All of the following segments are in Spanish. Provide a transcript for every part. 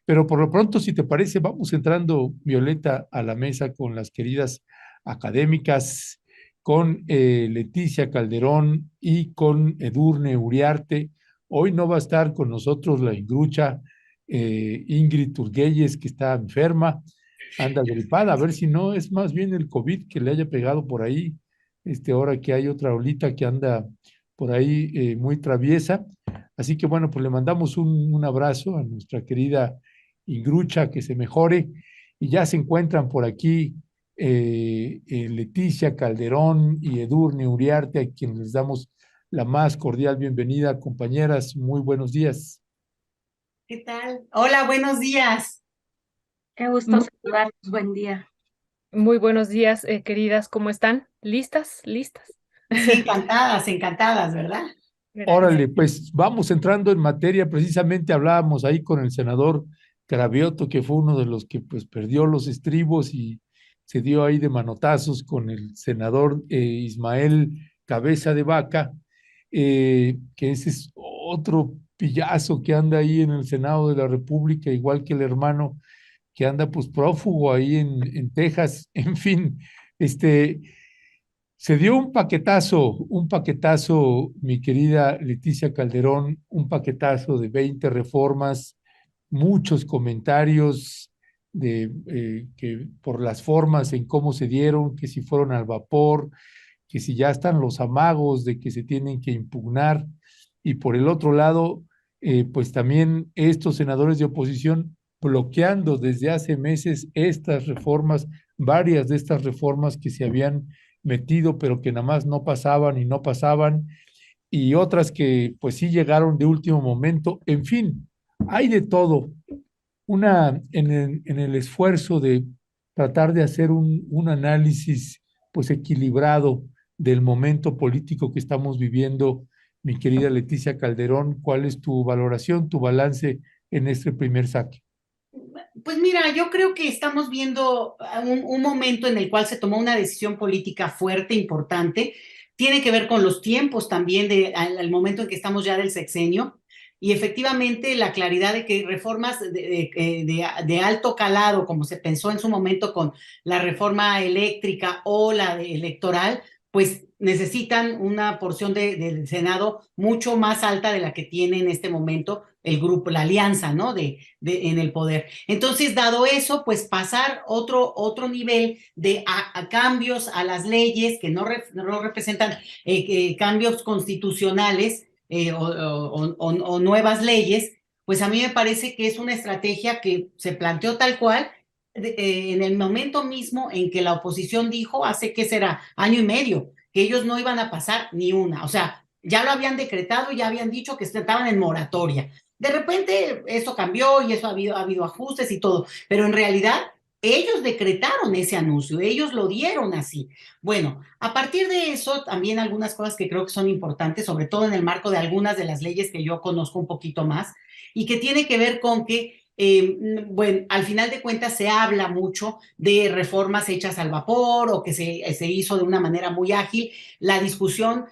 Pero por lo pronto, si te parece, vamos entrando, Violeta, a la mesa con las queridas académicas, con Leticia Calderón y con Edurne Uriarte. Hoy no va a estar con nosotros la ingrucha Ingrid Turguelles, que está enferma, anda gripada, a ver si no es más bien el COVID que le haya pegado por ahí, ahora que hay otra olita que anda por ahí muy traviesa. Así que bueno, pues le mandamos un abrazo a nuestra querida Ingrucha, que se mejore. Y ya se encuentran por aquí Leticia Calderón y Edurne Uriarte, a quienes les damos la más cordial bienvenida. Compañeras, muy buenos días. ¿Qué tal? Hola, buenos días. Qué gusto Mu- saludarlos, buen día. Muy buenos días, queridas, ¿cómo están? ¿Listas? ¿Listas? Sí, encantadas, encantadas, ¿verdad? Gracias. Órale, pues vamos entrando en materia. Precisamente hablábamos ahí con el senador Cravioto, que fue uno de los que pues perdió los estribos y se dio ahí de manotazos con el senador Ismael Cabeza de Vaca, que ese es otro pillazo que anda ahí en el Senado de la República, igual que el hermano que anda pues prófugo ahí en Texas. En fin, este, se dio un paquetazo, mi querida Leticia Calderón, un paquetazo de 20 reformas, muchos comentarios que por las formas en cómo se dieron, que si fueron al vapor, que si ya están los amagos de que se tienen que impugnar, y por el otro lado, pues también estos senadores de oposición bloqueando desde hace meses estas reformas, varias de estas reformas que se habían metido, pero que nada más no pasaban y no pasaban, y otras que pues sí llegaron de último momento. En fin, hay de todo. En el esfuerzo de tratar de hacer un análisis pues equilibrado del momento político que estamos viviendo, mi querida Leticia Calderón, ¿cuál es tu valoración, tu balance en este primer saque? Pues mira, yo creo que estamos viendo un momento en el cual se tomó una decisión política fuerte, importante. Tiene que ver con los tiempos también al momento en que estamos ya del sexenio. Y efectivamente la claridad de que reformas de alto calado, como se pensó en su momento con la reforma eléctrica o electoral, pues necesitan una porción del Senado mucho más alta de la que tiene en este momento el grupo, la alianza, ¿no? En el poder. Entonces, dado eso, pues pasar otro nivel de cambios a las leyes que no representan cambios constitucionales o nuevas leyes, pues a mí me parece que es una estrategia que se planteó tal cual en el momento mismo en que la oposición dijo, hace que será año y medio, que ellos no iban a pasar ni una. O sea, ya lo habían decretado, ya habían dicho que estaban en moratoria. De repente eso cambió y eso ha habido ajustes y todo, pero en realidad ellos decretaron ese anuncio, ellos lo dieron así. Bueno, a partir de eso, también algunas cosas que creo que son importantes, sobre todo en el marco de algunas de las leyes que yo conozco un poquito más, y que tiene que ver con que, bueno, al final de cuentas se habla mucho de reformas hechas al vapor o que se hizo de una manera muy ágil. La discusión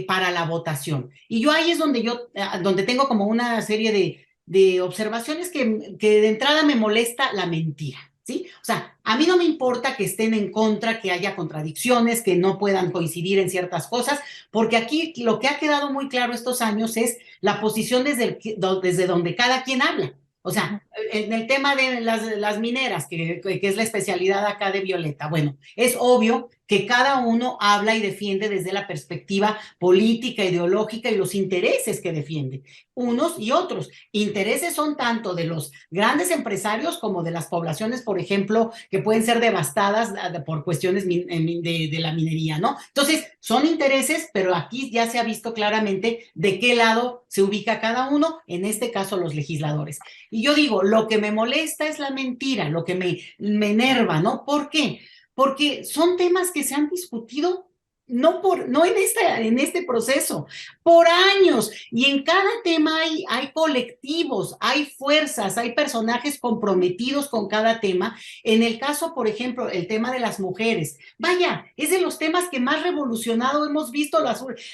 para la votación. Y yo ahí es donde tengo como una serie de observaciones que de entrada me molesta la mentira. ¿Sí? O sea, a mí no me importa que estén en contra, que haya contradicciones, que no puedan coincidir en ciertas cosas, porque aquí lo que ha quedado muy claro estos años es la posición desde donde cada quien habla. O sea, en el tema de las mineras, que es la especialidad acá de Violeta, bueno, es obvio que cada uno habla y defiende desde la perspectiva política, ideológica y los intereses que defiende, unos y otros. Intereses son tanto de los grandes empresarios como de las poblaciones, por ejemplo, que pueden ser devastadas por cuestiones de la minería, ¿no? Entonces, son intereses, pero aquí ya se ha visto claramente de qué lado se ubica cada uno, en este caso los legisladores. Y yo digo, lo que me molesta es la mentira, lo que me enerva, ¿no? ¿Por qué? Porque son temas que se han discutido no en este proceso, por años, y en cada tema hay colectivos, hay fuerzas, hay personajes comprometidos con cada tema. En el caso, por ejemplo, el tema de las mujeres, vaya, es de los temas que más revolucionado hemos visto,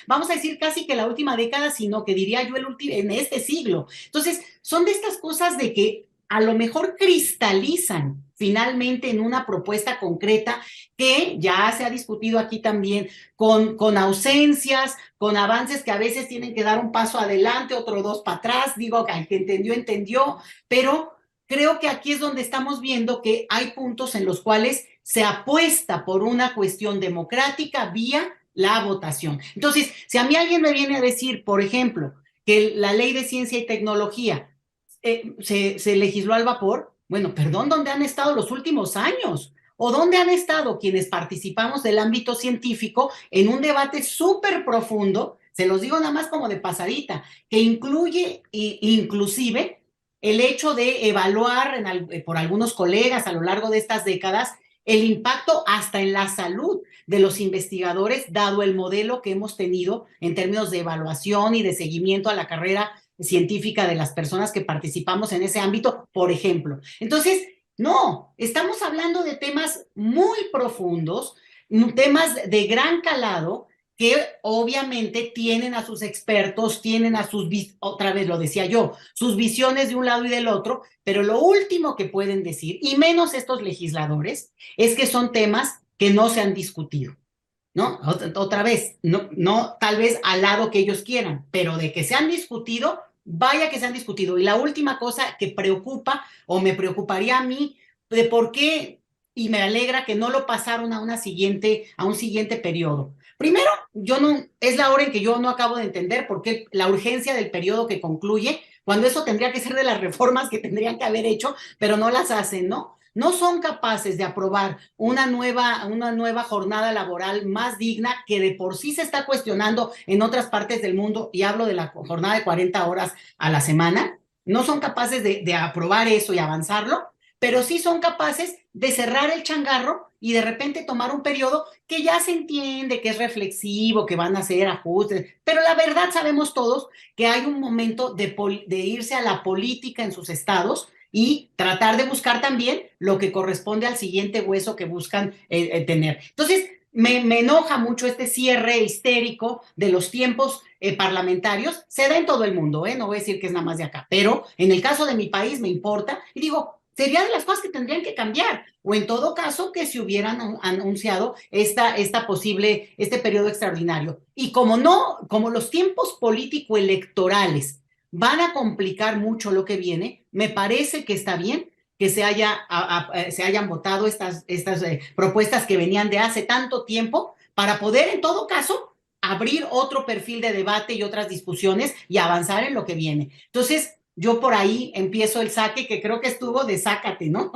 vamos a decir casi que la última década, sino que diría yo en este siglo. Entonces, son de estas cosas de que a lo mejor cristalizan finalmente en una propuesta concreta que ya se ha discutido aquí también, con ausencias, con avances que a veces tienen que dar un paso adelante, otro dos para atrás, digo, que el que entendió, entendió, pero creo que aquí es donde estamos viendo que hay puntos en los cuales se apuesta por una cuestión democrática vía la votación. Entonces, si a mí alguien me viene a decir, por ejemplo, que la ley de ciencia y tecnología se legisló al vapor, bueno, perdón, ¿dónde han estado los últimos años? ¿O dónde han estado quienes participamos del ámbito científico en un debate súper profundo? Se los digo nada más como de pasadita, que incluye inclusive el hecho de evaluar por algunos colegas a lo largo de estas décadas el impacto hasta en la salud de los investigadores, dado el modelo que hemos tenido en términos de evaluación y de seguimiento a la carrera científica de las personas que participamos en ese ámbito, por ejemplo. Entonces, no, estamos hablando de temas muy profundos, temas de gran calado, que obviamente tienen a sus expertos, tienen a sus, otra vez lo decía yo, sus visiones de un lado y del otro, pero lo último que pueden decir, y menos estos legisladores, es que son temas que no se han discutido, ¿no? Otra vez, no tal vez al lado que ellos quieran, pero de que se han discutido, vaya que se han discutido. Y la última cosa que preocupa o me preocuparía a mí de por qué, y me alegra que no lo pasaron a un siguiente periodo. Primero, es la hora en que yo no acabo de entender por qué la urgencia del periodo que concluye, cuando eso tendría que ser de las reformas que tendrían que haber hecho, pero no las hacen, ¿no? No son capaces de aprobar una nueva jornada laboral más digna que de por sí se está cuestionando en otras partes del mundo, y hablo de la jornada de 40 horas a la semana. No son capaces de aprobar eso y avanzarlo, pero sí son capaces de cerrar el changarro y de repente tomar un periodo que ya se entiende que es reflexivo, que van a hacer ajustes, pero la verdad sabemos todos que hay un momento de irse a la política en sus estados y tratar de buscar también lo que corresponde al siguiente hueso que buscan tener. Entonces, me enoja mucho este cierre histérico de los tiempos parlamentarios. Se da en todo el mundo, no voy a decir que es nada más de acá, pero en el caso de mi país me importa y digo, sería de las cosas que tendrían que cambiar, o en todo caso que se hubieran anunciado este periodo extraordinario. Y como los tiempos político-electorales van a complicar mucho lo que viene, me parece que está bien que se hayan votado estas propuestas que venían de hace tanto tiempo para poder, en todo caso, abrir otro perfil de debate y otras discusiones y avanzar en lo que viene. Entonces, yo por ahí empiezo el saque, que creo que estuvo de sácate, ¿no?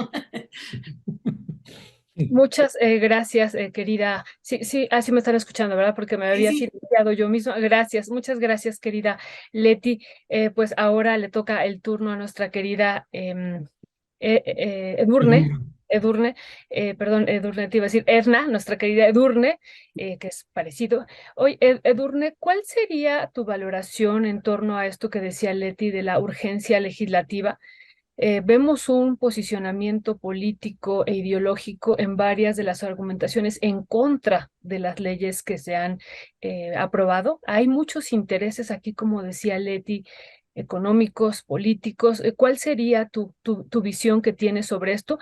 Muchas gracias, querida. Sí, sí, así me están escuchando, ¿verdad? Porque me había Sí. silenciado yo misma. Gracias, muchas gracias, querida Leti. Pues ahora le toca el turno a nuestra querida Edurne. Edurne, perdón, Edurne, te iba a decir Edna, nuestra querida Edurne, que es parecido. Oye, Edurne, ¿cuál sería tu valoración en torno a esto que decía Leti de la urgencia legislativa? Vemos un posicionamiento político e ideológico en varias de las argumentaciones en contra de las leyes que se han aprobado. Hay muchos intereses aquí, como decía Leti, económicos, políticos. ¿Cuál sería tu visión que tienes sobre esto?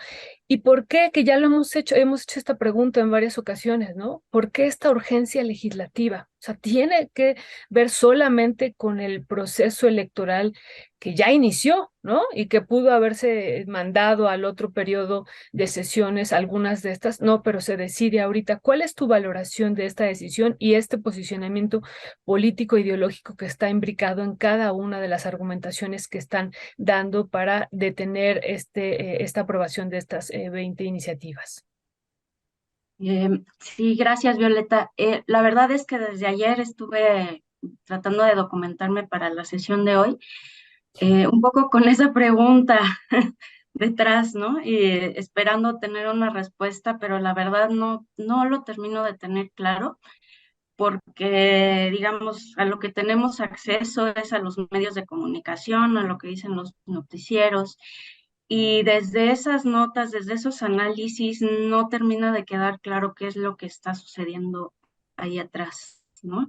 ¿Y por qué? Que ya lo hemos hecho esta pregunta en varias ocasiones, ¿no? ¿Por qué esta urgencia legislativa? O sea, tiene que ver solamente con el proceso electoral que ya inició, ¿no? Y que pudo haberse mandado al otro periodo de sesiones, algunas de estas, no, pero se decide ahorita. ¿Cuál es tu valoración de esta decisión y este posicionamiento político ideológico que está imbricado en cada una de las argumentaciones que están dando para detener esta aprobación de estas 20 iniciativas? Sí, gracias, Violeta. La verdad es que desde ayer estuve tratando de documentarme para la sesión de hoy, un poco con esa pregunta detrás, ¿no? Y esperando tener una respuesta, pero la verdad no lo termino de tener claro, porque, digamos, a lo que tenemos acceso es a los medios de comunicación, a lo que dicen los noticieros, y desde esas notas, desde esos análisis, no termina de quedar claro qué es lo que está sucediendo ahí atrás. ¿no?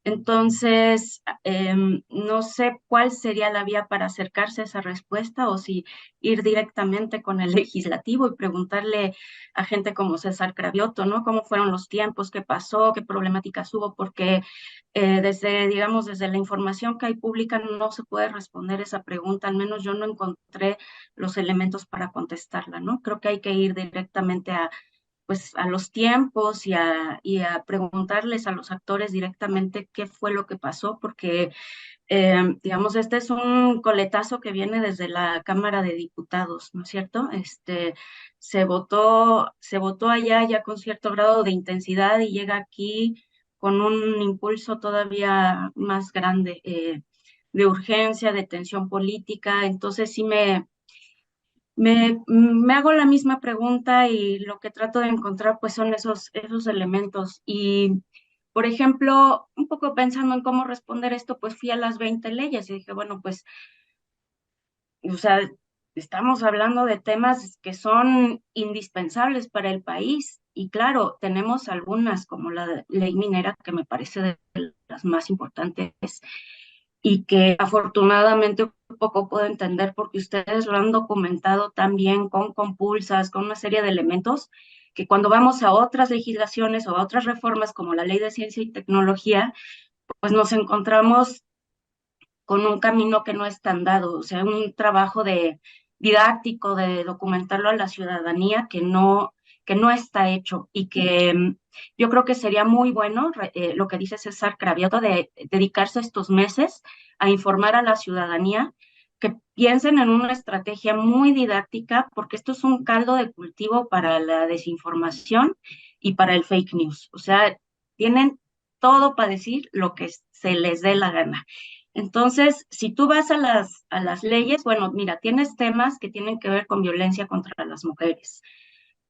Entonces, no sé cuál sería la vía para acercarse a esa respuesta o si ir directamente con el legislativo y preguntarle a gente como César Cravioto, ¿no? ¿Cómo fueron los tiempos? ¿Qué pasó? ¿Qué problemáticas hubo? Porque digamos, desde la información que hay pública no se puede responder esa pregunta, al menos yo no encontré los elementos para contestarla, ¿no? Creo que hay que ir directamente pues a los tiempos y a preguntarles a los actores directamente qué fue lo que pasó, porque, digamos, este es un coletazo que viene desde la Cámara de Diputados, ¿no es cierto? Se votó allá ya con cierto grado de intensidad y llega aquí con un impulso todavía más grande, de urgencia, de tensión política. Entonces sí me hago la misma pregunta y lo que trato de encontrar pues son esos elementos. Y, por ejemplo, un poco pensando en cómo responder esto, pues fui a las 20 leyes y dije, bueno, pues, o sea, estamos hablando de temas que son indispensables para el país. Y claro, tenemos algunas, como la ley minera, que me parece de las más importantes y que afortunadamente un poco puedo entender porque ustedes lo han documentado también con compulsas, con una serie de elementos que cuando vamos a otras legislaciones o a otras reformas como la Ley de Ciencia y Tecnología, pues nos encontramos con un camino que no es tan dado, o sea, un trabajo de didáctico, de documentarlo a la ciudadanía que no está hecho y que yo creo que sería muy bueno lo que dice César Cravioto de dedicarse estos meses a informar a la ciudadanía, que piensen en una estrategia muy didáctica, porque esto es un caldo de cultivo para la desinformación y para el fake news. O sea, tienen todo para decir lo que se les dé la gana. Entonces, si tú vas a las leyes, bueno, mira, tienes temas que tienen que ver con violencia contra las mujeres,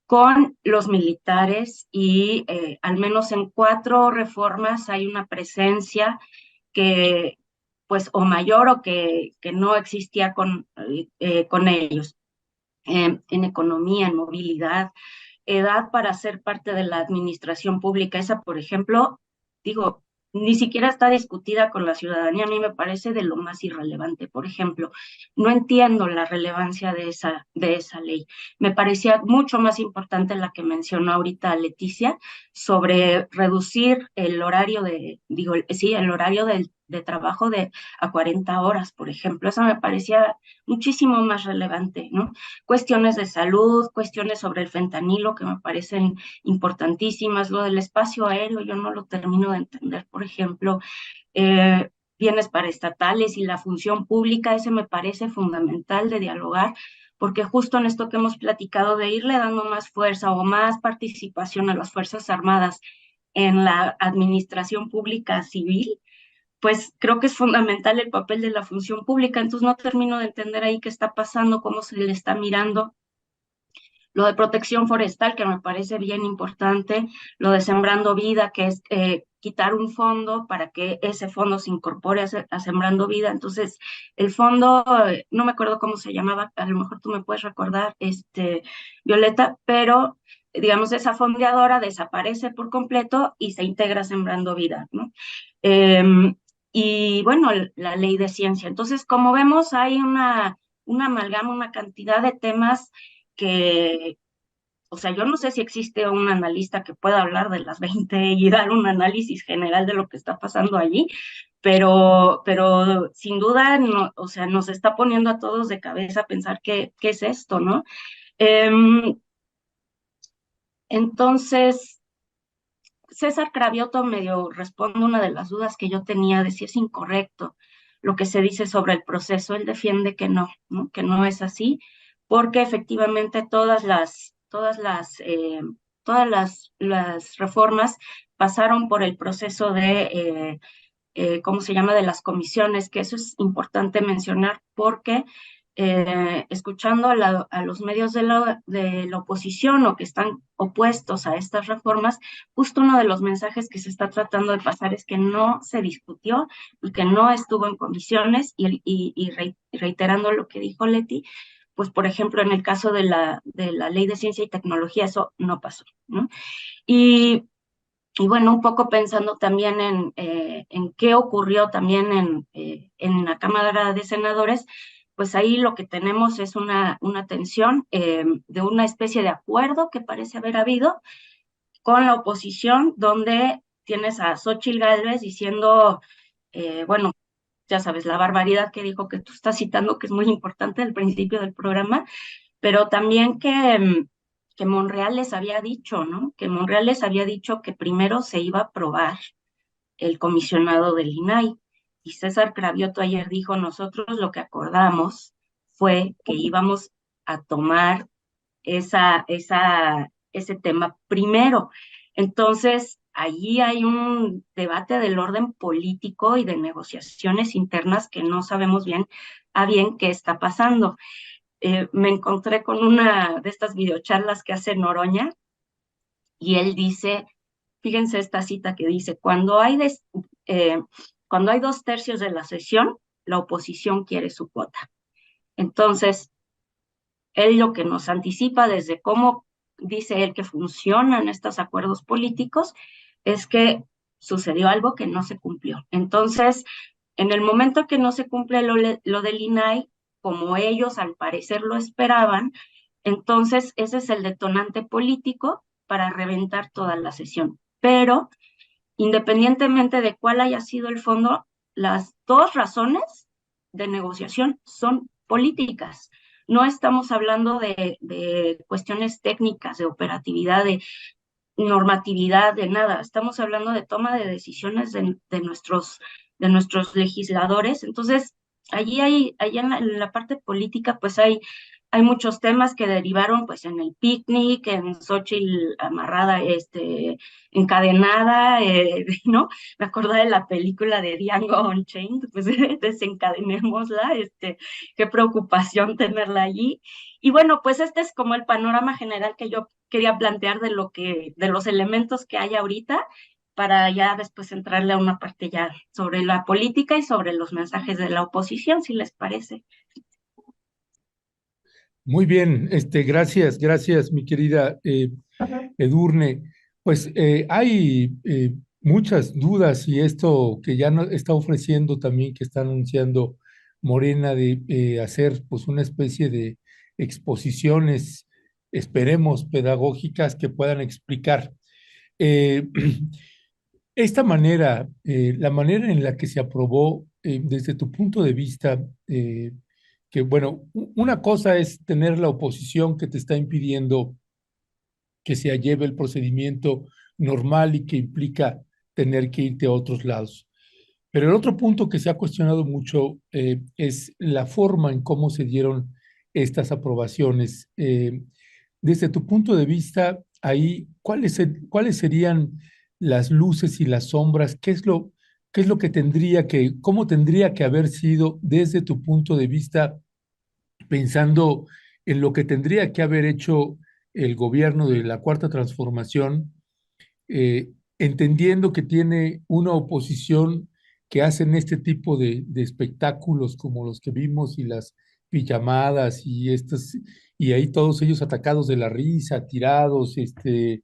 con los militares y al menos en 4 reformas hay una presencia que, pues, o mayor o que no existía con ellos, en economía, en movilidad, edad para ser parte de la administración pública. Esa, por ejemplo, digo, ni siquiera está discutida con la ciudadanía. A mí me parece de lo más irrelevante. Por ejemplo, no entiendo la relevancia de esa ley. Me parecía mucho más importante la que mencionó ahorita Leticia sobre reducir el horario el horario de trabajo a 40 horas, por ejemplo. Eso me parecía muchísimo más relevante, ¿no? Cuestiones de salud, cuestiones sobre el fentanilo que me parecen importantísimas, lo del espacio aéreo, yo no lo termino de entender, por ejemplo, bienes paraestatales y la función pública, ese me parece fundamental de dialogar, porque justo en esto que hemos platicado de irle dando más fuerza o más participación a las Fuerzas Armadas en la administración pública civil, pues creo que es fundamental el papel de la función pública, entonces no termino de entender ahí qué está pasando, cómo se le está mirando. Lo de protección forestal, que me parece bien importante, lo de Sembrando Vida, que es quitar un fondo para que ese fondo se incorpore a Sembrando Vida. Entonces, el fondo, no me acuerdo cómo se llamaba, a lo mejor tú me puedes recordar, Violeta, pero digamos, esa fondeadora desaparece por completo y se integra Sembrando Vida, ¿no? Y bueno, la ley de ciencia. Entonces, como vemos, hay una amalgama, una cantidad de temas que, o sea, yo no sé si existe un analista que pueda hablar de las 20 y dar un análisis general de lo que está pasando allí, pero sin duda, no, o sea, nos está poniendo a todos de cabeza a pensar qué es esto, ¿no? Entonces, César Cravioto medio responde una de las dudas que yo tenía de si es incorrecto lo que se dice sobre el proceso. Él defiende que no, ¿no? Que no es así, porque efectivamente las reformas pasaron por el proceso ¿cómo se llama?, de las comisiones, que eso es importante mencionar porque escuchando a los medios de la oposición o que están opuestos a estas reformas, justo uno de los mensajes que se está tratando de pasar es que no se discutió y que no estuvo en comisiones y reiterando lo que dijo Leti, pues por ejemplo en el caso de la Ley de Ciencia y Tecnología eso no pasó, ¿no? Y Y bueno, un poco pensando también en qué ocurrió también en la Cámara de Senadores, pues ahí lo que tenemos es una tensión de una especie de acuerdo que parece haber habido con la oposición, donde tienes a Xóchitl Gálvez diciendo, bueno, ya sabes, la barbaridad que dijo que tú estás citando, que es muy importante al principio del programa, pero también que Monreal les había dicho, ¿no? Que Monreal les había dicho que primero se iba a aprobar el comisionado del INAI. Y César Cravioto ayer dijo, nosotros lo que acordamos fue que íbamos a tomar ese tema primero. Entonces, allí hay un debate del orden político y de negociaciones internas que no sabemos bien a bien qué está pasando. Me encontré con una de estas videocharlas que hace Noroña y él dice, fíjense esta cita que dice, cuando hay 2/3 de la sesión, la oposición quiere su cuota. Entonces, él lo que nos anticipa desde cómo dice él que funcionan estos acuerdos políticos es que sucedió algo que no se cumplió. Entonces, en el momento que no se cumple lo del INAI, como ellos al parecer lo esperaban, entonces ese es el detonante político para reventar toda la sesión. Pero, independientemente de cuál haya sido el fondo, las dos razones de negociación son políticas. No estamos hablando de cuestiones técnicas, de operatividad, de normatividad, de nada. Estamos hablando de toma de decisiones de nuestros legisladores. Entonces, allí en la parte política, pues hay muchos temas que derivaron pues en el picnic, en Xóchitl amarrada, encadenada, ¿no? Me acordé de la película de Django Unchained, pues desencadenémosla, qué preocupación tenerla allí. Y bueno, pues este es como el panorama general que yo quería plantear de los elementos que hay ahorita, para ya después entrarle a una parte ya sobre la política y sobre los mensajes de la oposición, si les parece. Muy bien, gracias, mi querida Edurne. Pues hay muchas dudas y esto que ya no, está ofreciendo también, que está anunciando Morena de hacer pues una especie de exposiciones, esperemos, pedagógicas que puedan explicar eh, esta manera, la manera en la que se aprobó desde tu punto de vista, que bueno, una cosa es tener la oposición que te está impidiendo que se lleve el procedimiento normal y que implica tener que irte a otros lados. Pero el otro punto que se ha cuestionado mucho es la forma en cómo se dieron estas aprobaciones. Desde tu punto de vista, ahí, ¿cuáles serían las luces y las sombras? ¿Qué es lo que cómo tendría que haber sido desde tu punto de vista, pensando en lo que tendría que haber hecho el gobierno de la Cuarta Transformación, entendiendo que tiene una oposición que hacen este tipo de espectáculos como los que vimos y las pijamadas y ahí todos ellos atacados de la risa, tirados, de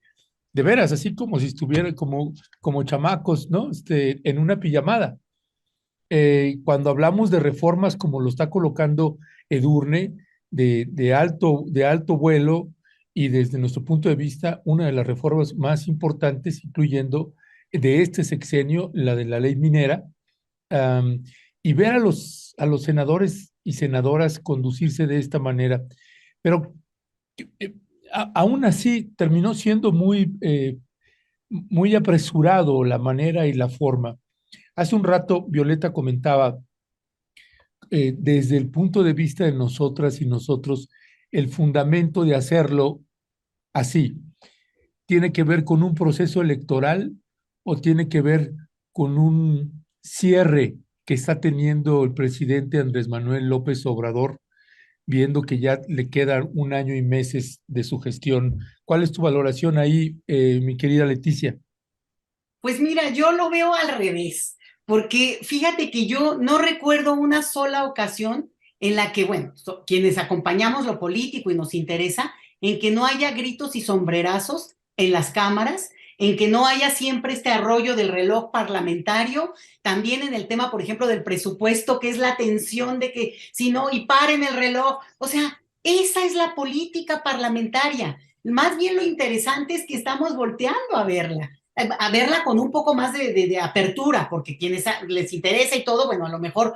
veras, así como si estuvieran como chamacos, ¿no? En una pijamada. Cuando hablamos de reformas como lo está colocando Edurne, de alto vuelo, y desde nuestro punto de vista, una de las reformas más importantes, incluyendo de este sexenio, la de la ley minera, um, y ver a los senadores y senadoras conducirse de esta manera. Pero eh, aún así terminó siendo muy apresurado la manera y la forma. Hace un rato Violeta comentaba, desde el punto de vista de nosotras y nosotros, el fundamento de hacerlo así, ¿tiene que ver con un proceso electoral o tiene que ver con un cierre que está teniendo el presidente Andrés Manuel López Obrador, viendo que ya le quedan 1 año y meses de su gestión? ¿Cuál es tu valoración ahí, mi querida Leticia? Pues mira, yo lo veo al revés, porque fíjate que yo no recuerdo una sola ocasión en la que, bueno, quienes acompañamos lo político y nos interesa, en que no haya gritos y sombrerazos en las cámaras, en que no haya siempre este arroyo del reloj parlamentario, también en el tema, por ejemplo, del presupuesto, que es la tensión de que si no, y paren el reloj. O sea, esa es la política parlamentaria. Más bien lo interesante es que estamos volteando a verla con un poco más de apertura, porque quienes les interesa y todo, bueno, a lo mejor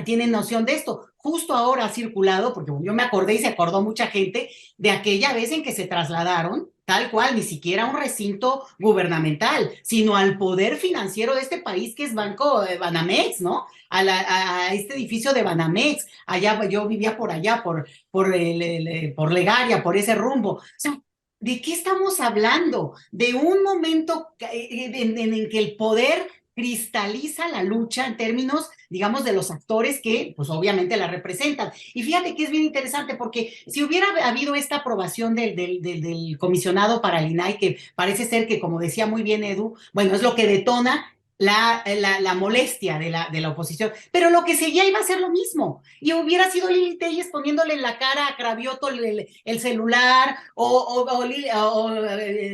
tienen noción de esto. Justo ahora ha circulado, porque yo me acordé y se acordó mucha gente de aquella vez en que se trasladaron, tal cual, ni siquiera a un recinto gubernamental, sino al poder financiero de este país, que es Banco Banamex, ¿no? A este edificio de Banamex. Allá, yo vivía por allá, por Legaria, por ese rumbo. O sea, ¿de qué estamos hablando? De un momento en que el poder cristaliza la lucha en términos, digamos, de los actores que, pues obviamente la representan. Y fíjate que es bien interesante, porque si hubiera habido esta aprobación del comisionado para el INAI, que parece ser que, como decía muy bien Edu, bueno, es lo que detona la molestia de la oposición, pero lo que seguía iba a ser lo mismo, y hubiera sido Lili Telles poniéndole en la cara a Cravioto el celular, o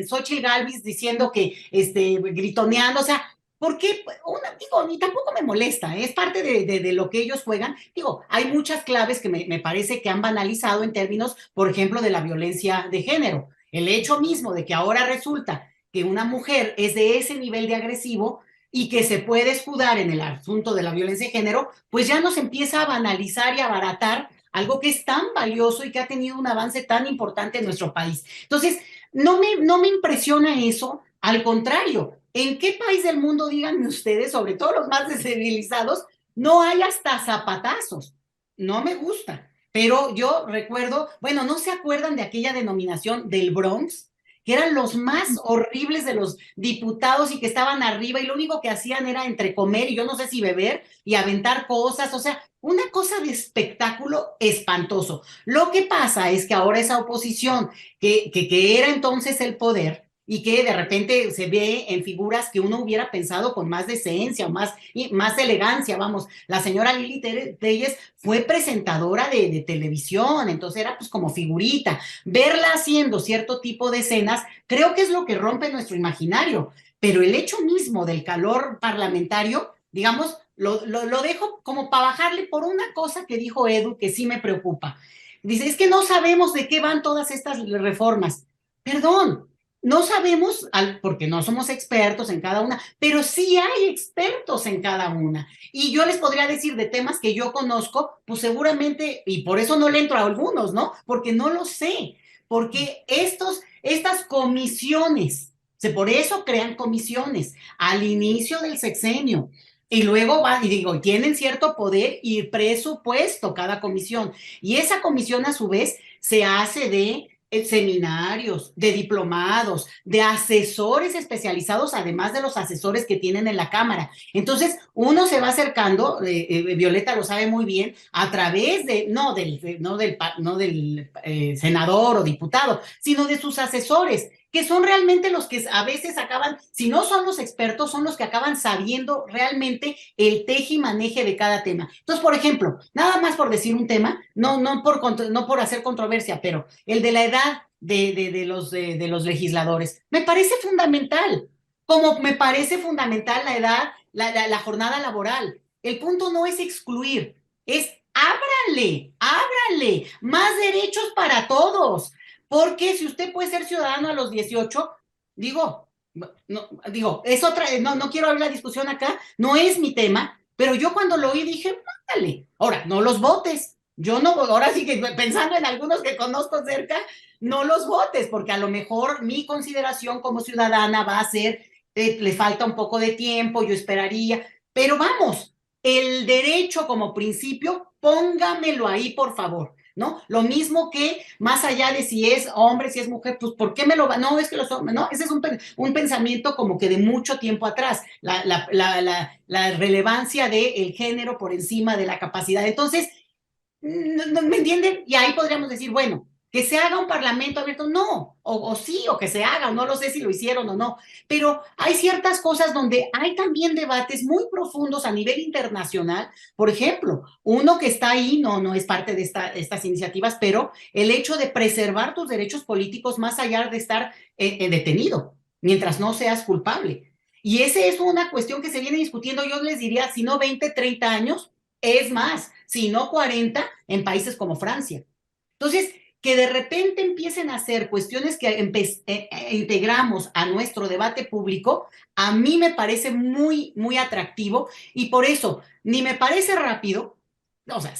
Xochitl Gálvez diciendo que, gritoneando. O sea, ¿por qué? Digo, ni tampoco me molesta, es parte de lo que ellos juegan. Digo, hay muchas claves que me parece que han banalizado en términos, por ejemplo, de la violencia de género. El hecho mismo de que ahora resulta que una mujer es de ese nivel de agresivo y que se puede escudar en el asunto de la violencia de género, pues ya nos empieza a banalizar y a abaratar algo que es tan valioso y que ha tenido un avance tan importante en nuestro país. Entonces, no me impresiona eso, al contrario. ¿En qué país del mundo, díganme ustedes, sobre todo los más civilizados, no hay hasta zapatazos? No me gusta. Pero yo recuerdo, bueno, ¿no se acuerdan de aquella denominación del Bronx? Que eran los más horribles de los diputados y que estaban arriba y lo único que hacían era entre comer y yo no sé si beber y aventar cosas. O sea, una cosa de espectáculo espantoso. Lo que pasa es que ahora esa oposición, que era entonces el poder, y que de repente se ve en figuras que uno hubiera pensado con más decencia o más elegancia, vamos, la señora Lili Telles fue presentadora de televisión, entonces era pues como figurita. Verla haciendo cierto tipo de escenas, creo que es lo que rompe nuestro imaginario, pero el hecho mismo del calor parlamentario, digamos, lo dejo como para bajarle por una cosa que dijo Edu que sí me preocupa. Dice, es que no sabemos de qué van todas estas reformas. Perdón, no sabemos, porque no somos expertos en cada una, pero sí hay expertos en cada una. Y yo les podría decir de temas que yo conozco, pues seguramente, y por eso no le entro a algunos, ¿no? Porque no lo sé, porque estas comisiones, por eso crean comisiones al inicio del sexenio. Y luego van, y digo, tienen cierto poder y presupuesto cada comisión. Y esa comisión, a su vez, se hace de seminarios, de diplomados, de asesores especializados, además de los asesores que tienen en la Cámara. Entonces, uno se va acercando, Violeta lo sabe muy bien, a través no del senador o diputado, sino de sus asesores, que son realmente los que a veces acaban, si no son los expertos, son los que acaban sabiendo realmente el tejimaneje de cada tema. Entonces, por ejemplo, nada más por decir un tema, no por hacer controversia, pero el de la edad de los legisladores, me parece fundamental, como me parece fundamental la edad, la jornada laboral. El punto no es excluir, es ábrale más derechos para todos. Porque si usted puede ser ciudadano a los 18, es otra, no quiero abrir la discusión acá, no es mi tema, pero yo cuando lo oí dije, mándale. Ahora, no los votes. Yo no, ahora sí que pensando en algunos que conozco cerca, no los votes, porque a lo mejor mi consideración como ciudadana va a ser, le falta un poco de tiempo, yo esperaría, pero vamos, el derecho como principio, póngamelo ahí, por favor. ¿No? Lo mismo que más allá de si es hombre, si es mujer, pues ¿por qué me lo va? No, es que los hombres, no, ese es un pensamiento como que de mucho tiempo atrás, la relevancia del género por encima de la capacidad. Entonces, ¿no me entienden? Y ahí podríamos decir, bueno, que se haga un parlamento abierto, no, o sí, o que se haga, o no lo sé si lo hicieron o no, pero hay ciertas cosas donde hay también debates muy profundos a nivel internacional. Por ejemplo, uno que está ahí, no es parte de estas iniciativas, pero el hecho de preservar tus derechos políticos más allá de estar detenido. mientras no seas culpable. Y esa es una cuestión que se viene discutiendo, yo les diría, si no 20, 30 años, es más, si no 40, en países como Francia. Entonces, que de repente empiecen a hacer cuestiones que integramos a nuestro debate público, a mí me parece muy, muy atractivo y por eso ni me parece rápido, o sea,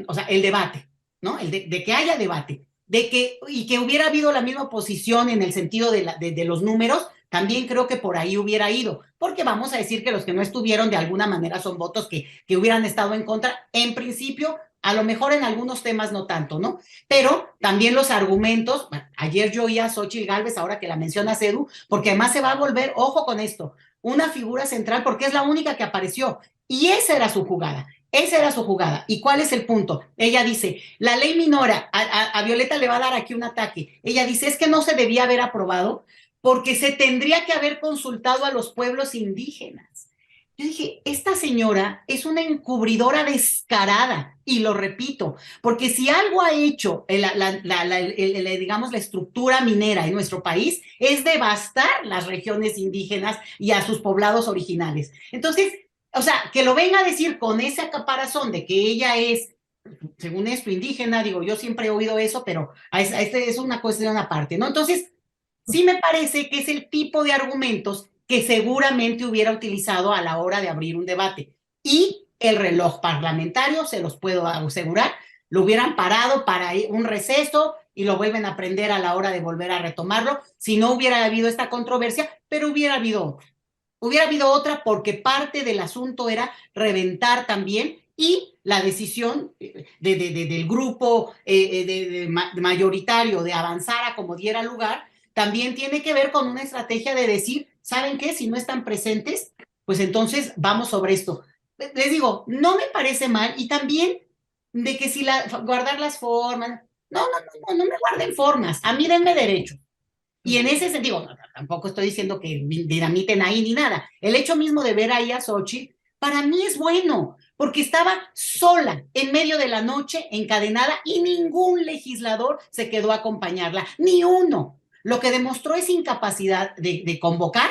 o sea, el debate, ¿no? De que haya debate, y que hubiera habido la misma posición en el sentido de los números, también creo que por ahí hubiera ido, porque vamos a decir que los que no estuvieron de alguna manera son votos que hubieran estado en contra, en principio, a lo mejor en algunos temas no tanto, ¿no? Pero también los argumentos, bueno, ayer yo oía a Xochitl Gálvez, ahora que la menciona Edu, porque además se va a volver, ojo con esto, una figura central porque es la única que apareció, y esa era su jugada. Esa era su jugada. ¿Y cuál es el punto? Ella dice, la ley minora, a Violeta le va a dar aquí un ataque. Ella dice, es que no se debía haber aprobado porque se tendría que haber consultado a los pueblos indígenas. Yo dije, esta señora es una encubridora descarada, y lo repito, porque si algo ha hecho digamos, la estructura minera en nuestro país es devastar las regiones indígenas y a sus poblados originales. Entonces, o sea, que lo venga a decir con ese caparazón de que ella es, según esto, indígena, digo, yo siempre he oído eso, pero es una cuestión aparte, ¿no? Entonces, sí me parece que es el tipo de argumentos que seguramente hubiera utilizado a la hora de abrir un debate. Y el reloj parlamentario, se los puedo asegurar, lo hubieran parado para un receso y lo vuelven a prender a la hora de volver a retomarlo, si no hubiera habido esta controversia, pero hubiera habido otra porque parte del asunto era reventar también y la decisión del grupo mayoritario de avanzar a como diera lugar también tiene que ver con una estrategia de decir, ¿saben qué? Si no están presentes, pues entonces vamos sobre esto. Les digo, no me parece mal y también de que si guardar las formas, no me guarden formas, a mí denme derecho. Y en ese sentido, tampoco estoy diciendo que dinamiten ahí ni nada. El hecho mismo de ver ahí a Xochitl, para mí es bueno, porque estaba sola en medio de la noche, encadenada, y ningún legislador se quedó a acompañarla, ni uno. Lo que demostró es incapacidad de convocar,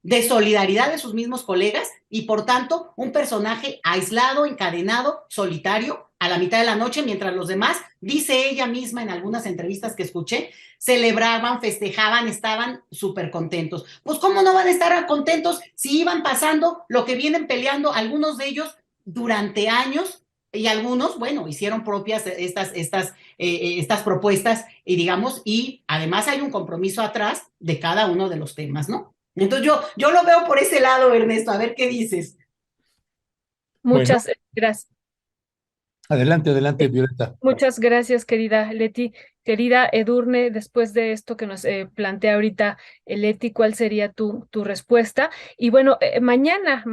de solidaridad de sus mismos colegas, y por tanto, un personaje aislado, encadenado, solitario, a la mitad de la noche, mientras los demás, dice ella misma en algunas entrevistas que escuché, celebraban, festejaban, estaban súper contentos. Pues ¿cómo no van a estar contentos si iban pasando lo que vienen peleando algunos de ellos durante años y algunos, bueno, hicieron propias estas propuestas y digamos, y además hay un compromiso atrás de cada uno de los temas, ¿no? Entonces yo lo veo por ese lado, Ernesto, a ver qué dices. Muchas gracias. Adelante, Violeta. Muchas gracias, querida Leti. Querida Edurne, después de esto que nos plantea ahorita Leti, ¿cuál sería tu respuesta? Y bueno, mañana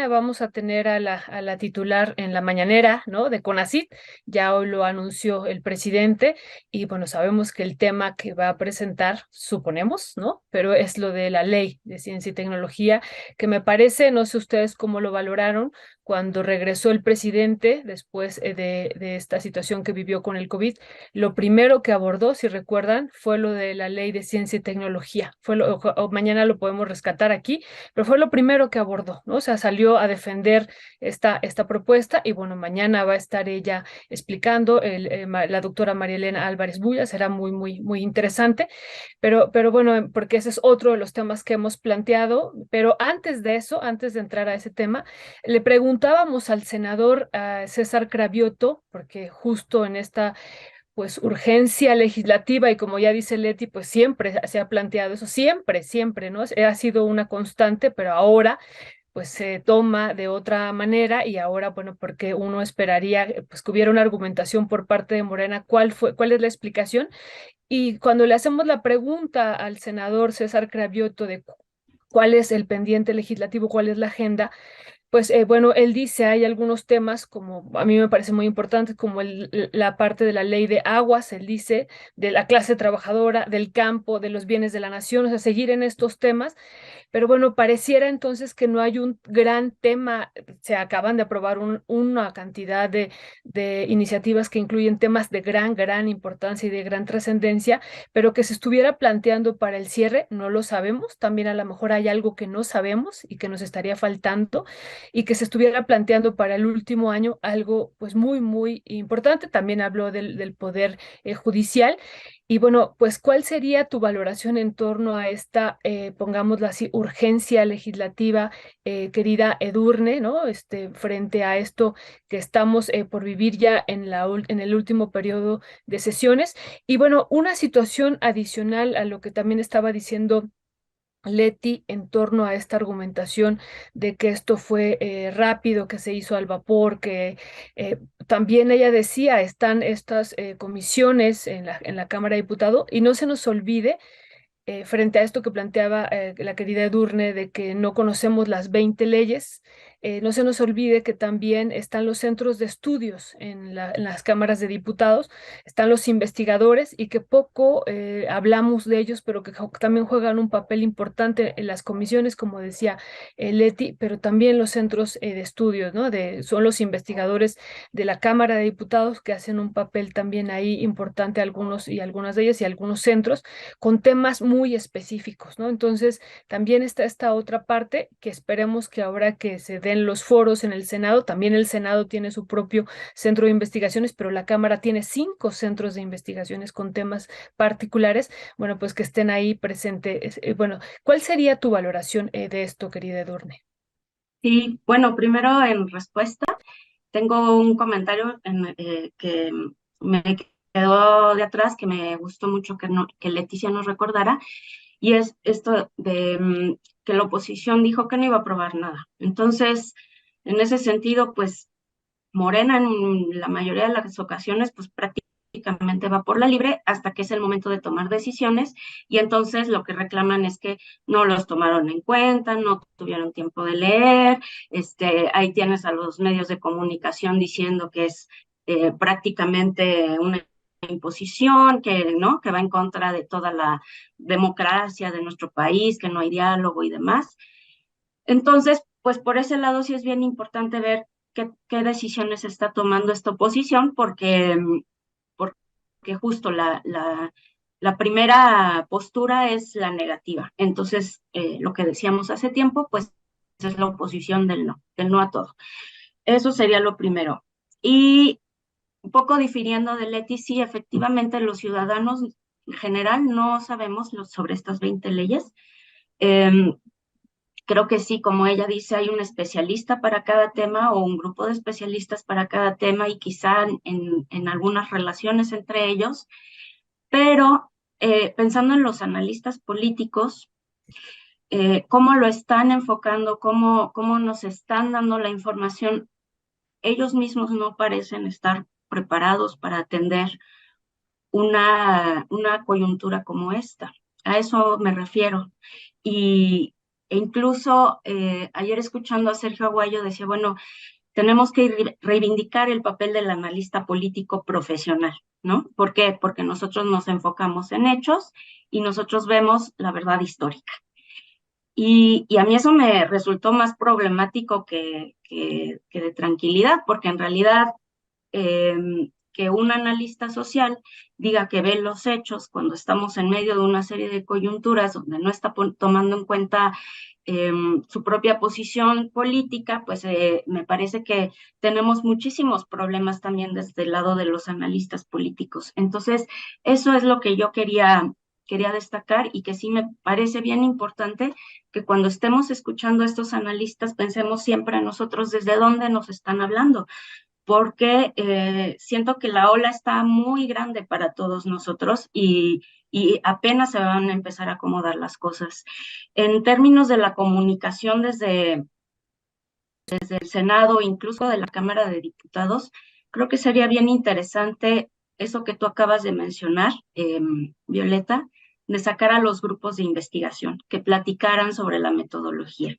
vamos a tener a la titular en la mañanera, ¿no? De CONACYT, ya hoy lo anunció el presidente, y bueno, sabemos que el tema que va a presentar, suponemos, ¿no? Pero es lo de la ley de ciencia y tecnología, que me parece, no sé ustedes cómo lo valoraron, cuando regresó el presidente después de esta situación que vivió con el COVID, lo primero que abordó, si recuerdan, fue lo de la ley de ciencia y tecnología. Mañana lo podemos rescatar aquí, pero fue lo primero que abordó, ¿no? O sea, salió a defender esta propuesta y bueno, mañana va a estar ella explicando, la doctora María Elena Álvarez Bulla, será muy, muy, muy interesante, pero bueno, porque ese es otro de los temas que hemos planteado, pero antes de eso, antes de entrar a ese tema, le preguntábamos al senador César Cravioto, porque justo en esta pues urgencia legislativa y como ya dice Leti, pues siempre se ha planteado eso, siempre, ¿no? Ha sido una constante, pero ahora pues se toma de otra manera y ahora, bueno, porque uno esperaría pues que hubiera una argumentación por parte de Morena, cuál es la explicación? Y cuando le hacemos la pregunta al senador César Cravioto de cuál es el pendiente legislativo, cuál es la agenda, Pues bueno, él dice, hay algunos temas como a mí me parece muy importante, como la parte de la ley de aguas, él dice, de la clase trabajadora, del campo, de los bienes de la nación, o sea, seguir en estos temas. Pero bueno, pareciera entonces que no hay un gran tema. Se acaban de aprobar una cantidad de iniciativas que incluyen temas de gran importancia y de gran trascendencia, pero que se estuviera planteando para el cierre, no lo sabemos. También a lo mejor hay algo que no sabemos y que nos estaría faltando, y que se estuviera planteando para el último año algo pues muy importante. También habló del poder judicial. Y bueno, pues, ¿cuál sería tu valoración en torno a esta, pongámoslo así, urgencia legislativa, querida Edurne, ¿no? Frente a esto que estamos por vivir ya en el último periodo de sesiones. Y bueno, una situación adicional a lo que también estaba diciendo Leti en torno a esta argumentación de que esto fue rápido, que se hizo al vapor, que también ella decía, están estas comisiones en la Cámara de Diputados, y no se nos olvide, frente a esto que planteaba la querida Edurne, de que no conocemos las 20 leyes, no se nos olvide que también están los centros de estudios en las cámaras de diputados, están los investigadores, y que poco hablamos de ellos, pero que también juegan un papel importante en las comisiones, como decía Leti, pero también los centros de estudios, ¿no? Son los investigadores de la Cámara de Diputados que hacen un papel también ahí importante, algunos y algunas de ellas, y algunos centros con temas muy específicos, ¿no? Entonces, también está esta otra parte que esperemos que ahora que se den los foros en el Senado, también el Senado tiene su propio centro de investigaciones, pero la Cámara tiene 5 centros de investigaciones con temas particulares, bueno, pues que estén ahí presentes. Bueno, ¿cuál sería tu valoración de esto, querida Edurne? Sí, bueno, primero en respuesta, tengo un comentario que me quedó de atrás, que me gustó mucho que Leticia nos recordara, y es esto de que la oposición dijo que no iba a aprobar nada. Entonces, en ese sentido, pues Morena en la mayoría de las ocasiones, pues prácticamente va por la libre hasta que es el momento de tomar decisiones, y entonces lo que reclaman es que no los tomaron en cuenta, no tuvieron tiempo de leer. Ahí tienes a los medios de comunicación diciendo que es prácticamente una imposición, que no, que va en contra de toda la democracia de nuestro país, que no hay diálogo y demás. Entonces, pues por ese lado sí es bien importante ver qué decisiones está tomando esta oposición, porque justo la primera postura es la negativa. Entonces, lo que decíamos hace tiempo, pues es la oposición del no a todo. Eso sería lo primero. Y un poco difiriendo de Leti, sí, efectivamente los ciudadanos en general no sabemos sobre estas 20 leyes. Eh, Creo que sí, como ella dice, hay un especialista para cada tema o un grupo de especialistas para cada tema, y quizá en algunas relaciones entre ellos, pero pensando en los analistas políticos, cómo lo están enfocando, cómo nos están dando la información, ellos mismos no parecen estar preparados para atender una coyuntura como esta. A eso me refiero. E incluso ayer, escuchando a Sergio Aguayo, decía, bueno, tenemos que reivindicar el papel del analista político profesional, ¿no? ¿Por qué? Porque nosotros nos enfocamos en hechos y nosotros vemos la verdad histórica. Y a mí eso me resultó más problemático que de tranquilidad, porque en realidad que un analista social diga que ve los hechos cuando estamos en medio de una serie de coyunturas donde no está tomando en cuenta su propia posición política, pues me parece que tenemos muchísimos problemas también desde el lado de los analistas políticos. Entonces, eso es lo que yo quería destacar, y que sí me parece bien importante que cuando estemos escuchando a estos analistas pensemos siempre en nosotros desde dónde nos están hablando, porque siento que la ola está muy grande para todos nosotros, y apenas se van a empezar a acomodar las cosas. En términos de la comunicación desde el Senado, incluso de la Cámara de Diputados, creo que sería bien interesante eso que tú acabas de mencionar, Violeta, de sacar a los grupos de investigación que platicaran sobre la metodología.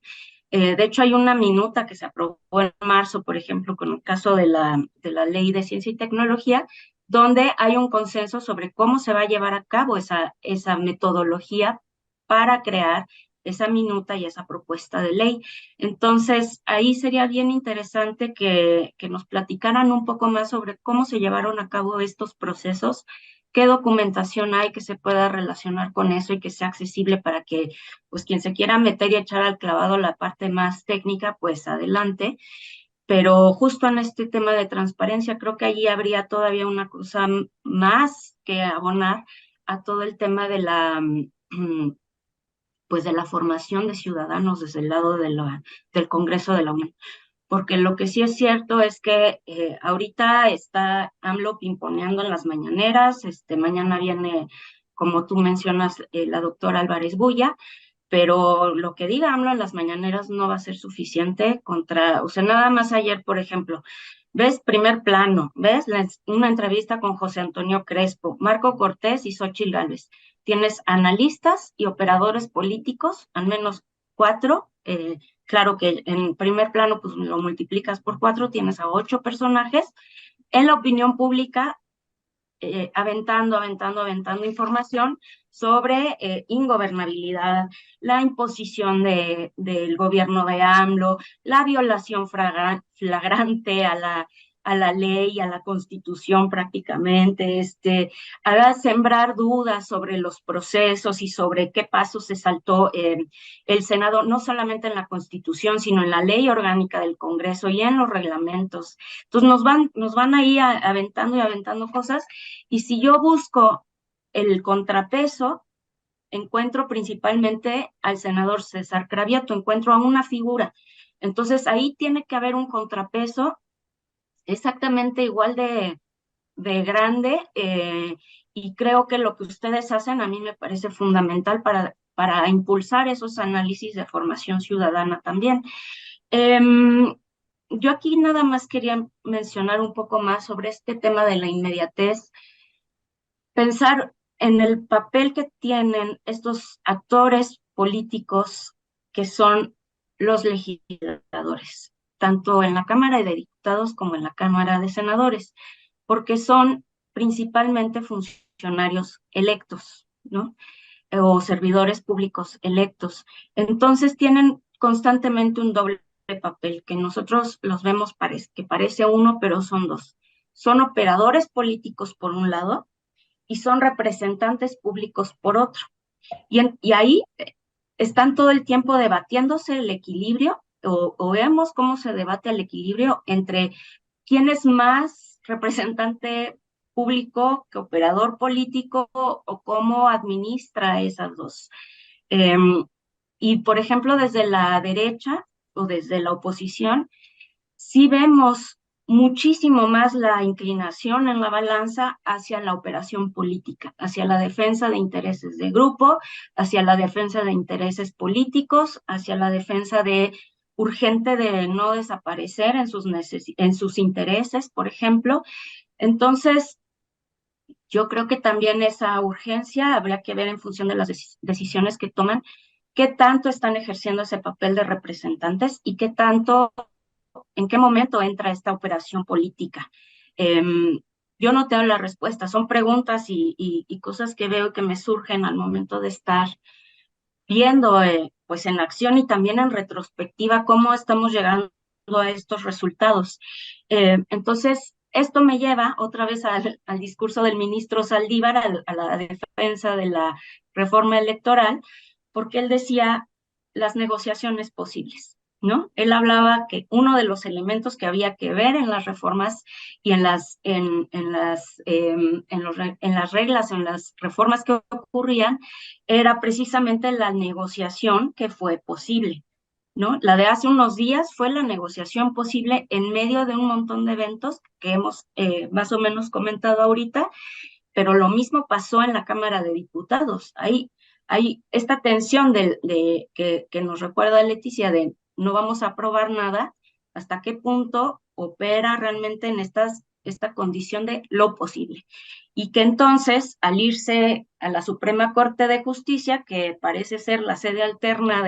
De hecho, hay una minuta que se aprobó en marzo, por ejemplo, con el caso de la Ley de Ciencia y Tecnología, donde hay un consenso sobre cómo se va a llevar a cabo esa metodología para crear esa minuta y esa propuesta de ley. Entonces, ahí sería bien interesante que nos platicaran un poco más sobre cómo se llevaron a cabo estos procesos, qué documentación hay que se pueda relacionar con eso y que sea accesible para que pues quien se quiera meter y echar al clavado la parte más técnica, pues adelante. Pero justo en este tema de transparencia, creo que allí habría todavía una cosa más que abonar a todo el tema de pues de la formación de ciudadanos desde el lado del Congreso de la Unión. Porque lo que sí es cierto es que ahorita está AMLO pimponeando en las mañaneras, mañana viene, como tú mencionas, la doctora Álvarez Bulla, pero lo que diga AMLO en las mañaneras no va a ser suficiente o sea, nada más ayer, por ejemplo, ves Primer Plano, ves una entrevista con José Antonio Crespo, Marco Cortés y Xóchitl Gálvez. Tienes analistas y operadores políticos, al menos 4, claro que en Primer Plano pues lo multiplicas por 4, tienes a 8 personajes. En la opinión pública, aventando información sobre ingobernabilidad, la imposición del gobierno de AMLO, la violación flagrante a la ley, a la constitución prácticamente, a sembrar dudas sobre los procesos y sobre qué pasos se saltó el Senado, no solamente en la constitución, sino en la ley orgánica del Congreso y en los reglamentos. Entonces nos van ahí aventando y aventando cosas, y si yo busco el contrapeso, encuentro principalmente al senador César Cravioto, encuentro a una figura. Entonces ahí tiene que haber un contrapeso exactamente igual de grande, y creo que lo que ustedes hacen a mí me parece fundamental para impulsar esos análisis de formación ciudadana también. Yo aquí nada más quería mencionar un poco más sobre este tema de la inmediatez, pensar en el papel que tienen estos actores políticos que son los legisladores, tanto en la Cámara de Diputados como en la Cámara de Senadores, porque son principalmente funcionarios electos, ¿no? O servidores públicos electos. Entonces tienen constantemente un doble papel, que nosotros los vemos que parece uno, pero son dos. Son operadores políticos por un lado y son representantes públicos por otro. Y ahí están todo el tiempo debatiéndose el equilibrio, o vemos cómo se debate el equilibrio entre quién es más representante público que operador político, o cómo administra esas dos. Y por ejemplo, desde la derecha o desde la oposición, sí vemos muchísimo más la inclinación en la balanza hacia la operación política, hacia la defensa de intereses de grupo, hacia la defensa de intereses políticos, hacia la defensa de urgente de no desaparecer en sus intereses, por ejemplo. Entonces, yo creo que también esa urgencia habría que ver en función de las decisiones que toman, qué tanto están ejerciendo ese papel de representantes y qué tanto, en qué momento entra esta operación política. Yo no tengo la respuesta, son preguntas y cosas que veo que me surgen al momento de estar viendo pues en acción y también en retrospectiva cómo estamos llegando a estos resultados. Entonces, esto me lleva otra vez al discurso del ministro Saldívar, a la defensa de la reforma electoral, porque él decía las negociaciones posibles, ¿no? Él hablaba que uno de los elementos que había que ver en las reformas y en las reglas, en las reformas que ocurrían, era precisamente la negociación que fue posible, ¿no? La de hace unos días fue la negociación posible en medio de un montón de eventos que hemos más o menos comentado ahorita, pero lo mismo pasó en la Cámara de Diputados. Hay esta tensión que nos recuerda Leticia de no vamos a aprobar nada, hasta qué punto opera realmente en esta condición de lo posible. Y que entonces, al irse a la Suprema Corte de Justicia, que parece ser la sede alterna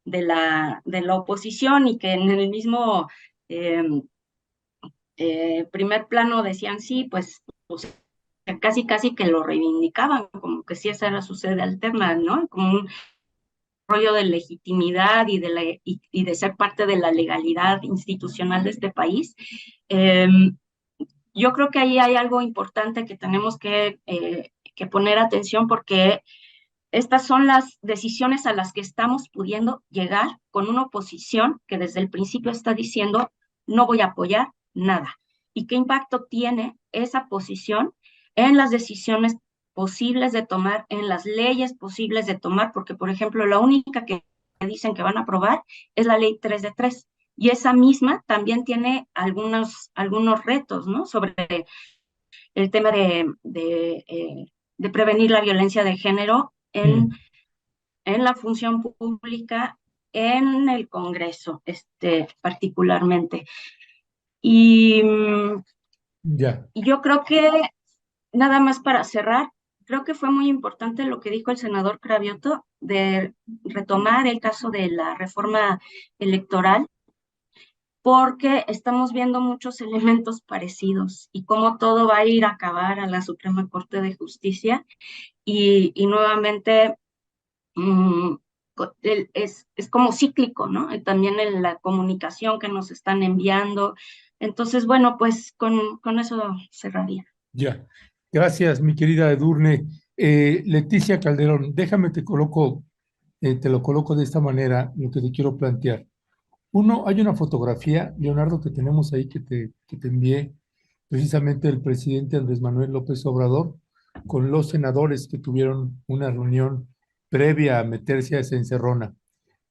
de la oposición, y que en el mismo primer plano decían sí, pues casi que lo reivindicaban, como que sí esa era su sede alterna, ¿no? Como un rollo de legitimidad y de ser parte de la legalidad institucional de este país. Yo creo que ahí hay algo importante que tenemos que poner atención, porque estas son las decisiones a las que estamos pudiendo llegar con una oposición que desde el principio está diciendo no voy a apoyar nada. ¿Y qué impacto tiene esa posición en las decisiones posibles de tomar, en las leyes posibles de tomar? Porque, por ejemplo, la única que dicen que van a aprobar es la ley 3 de 3. Y esa misma también tiene algunos retos, ¿no? Sobre el tema de prevenir la violencia de género en la función pública, en el Congreso, particularmente. Y Ya. yo creo que, nada más para cerrar, creo que fue muy importante lo que dijo el senador Cravioto de retomar el caso de la reforma electoral, porque estamos viendo muchos elementos parecidos y cómo todo va a ir a acabar a la Suprema Corte de Justicia y nuevamente es como cíclico, ¿no? Y también en la comunicación que nos están enviando. Entonces, bueno, pues con eso cerraría. Ya, gracias, mi querida Edurne. Leticia Calderón, déjame te lo coloco de esta manera, lo que te quiero plantear. Uno, hay una fotografía, Leonardo, que tenemos ahí que te envié, precisamente del presidente Andrés Manuel López Obrador, con los senadores que tuvieron una reunión previa a meterse a esa encerrona,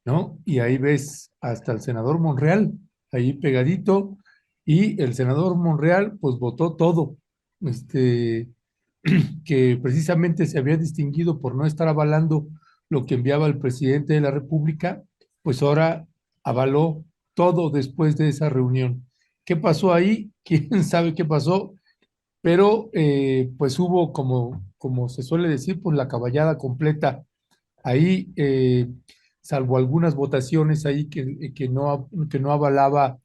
¿no? Y ahí ves hasta el senador Monreal, ahí pegadito, y el senador Monreal, pues votó todo, este, que precisamente se había distinguido por no estar avalando lo que enviaba el presidente de la República, pues ahora avaló todo después de esa reunión. ¿Qué pasó ahí? ¿Quién sabe qué pasó? Pero pues hubo, como se suele decir, pues la caballada completa ahí, salvo algunas votaciones ahí que no avalaba